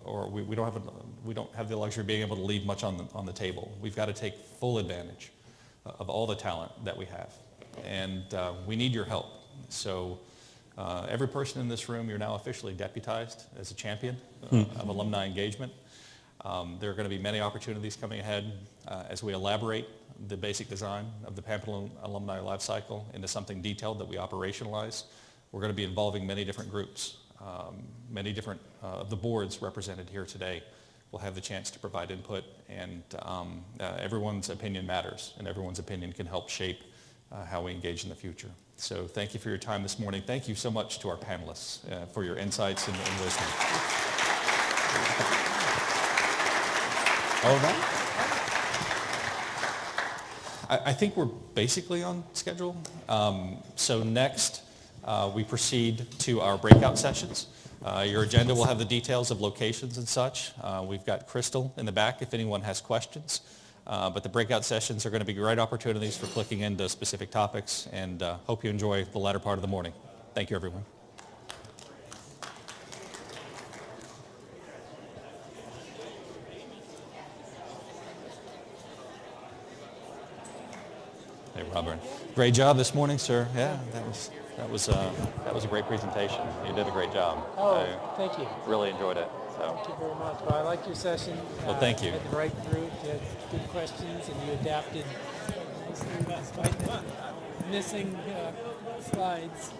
or we don't have the luxury of being able to leave much on the table. We've got to take full advantage of all the talent that we have, and we need your help. So every person in this room, you're now officially deputized as a champion of alumni engagement. There are going to be many opportunities coming ahead as we elaborate the basic design of the Pamplin Alumni Life Cycle into something detailed that we operationalize. We're going to be involving many different groups. Many different of the boards represented here today will have the chance to provide input, and everyone's opinion matters, and everyone's opinion can help shape how we engage in the future. So thank you for your time this morning. Thank you so much to our panelists for your insights and wisdom. All right. I think we're basically on schedule. So next, we proceed to our breakout sessions. Your agenda will have the details of locations and such. We've got Crystal in the back if anyone has questions. But the breakout sessions are going to be great opportunities for clicking into specific topics, and hope you enjoy the latter part of the morning. Thank you, everyone. Hey, Robert. Great job this morning, sir. Yeah, that was a great presentation. You did a great job. Oh, thank you. Really enjoyed it. So. Thank you very much. Well, I liked your session. Well, thank you. You had the right group. You had good questions, and you adapted nicely despite the missing slides.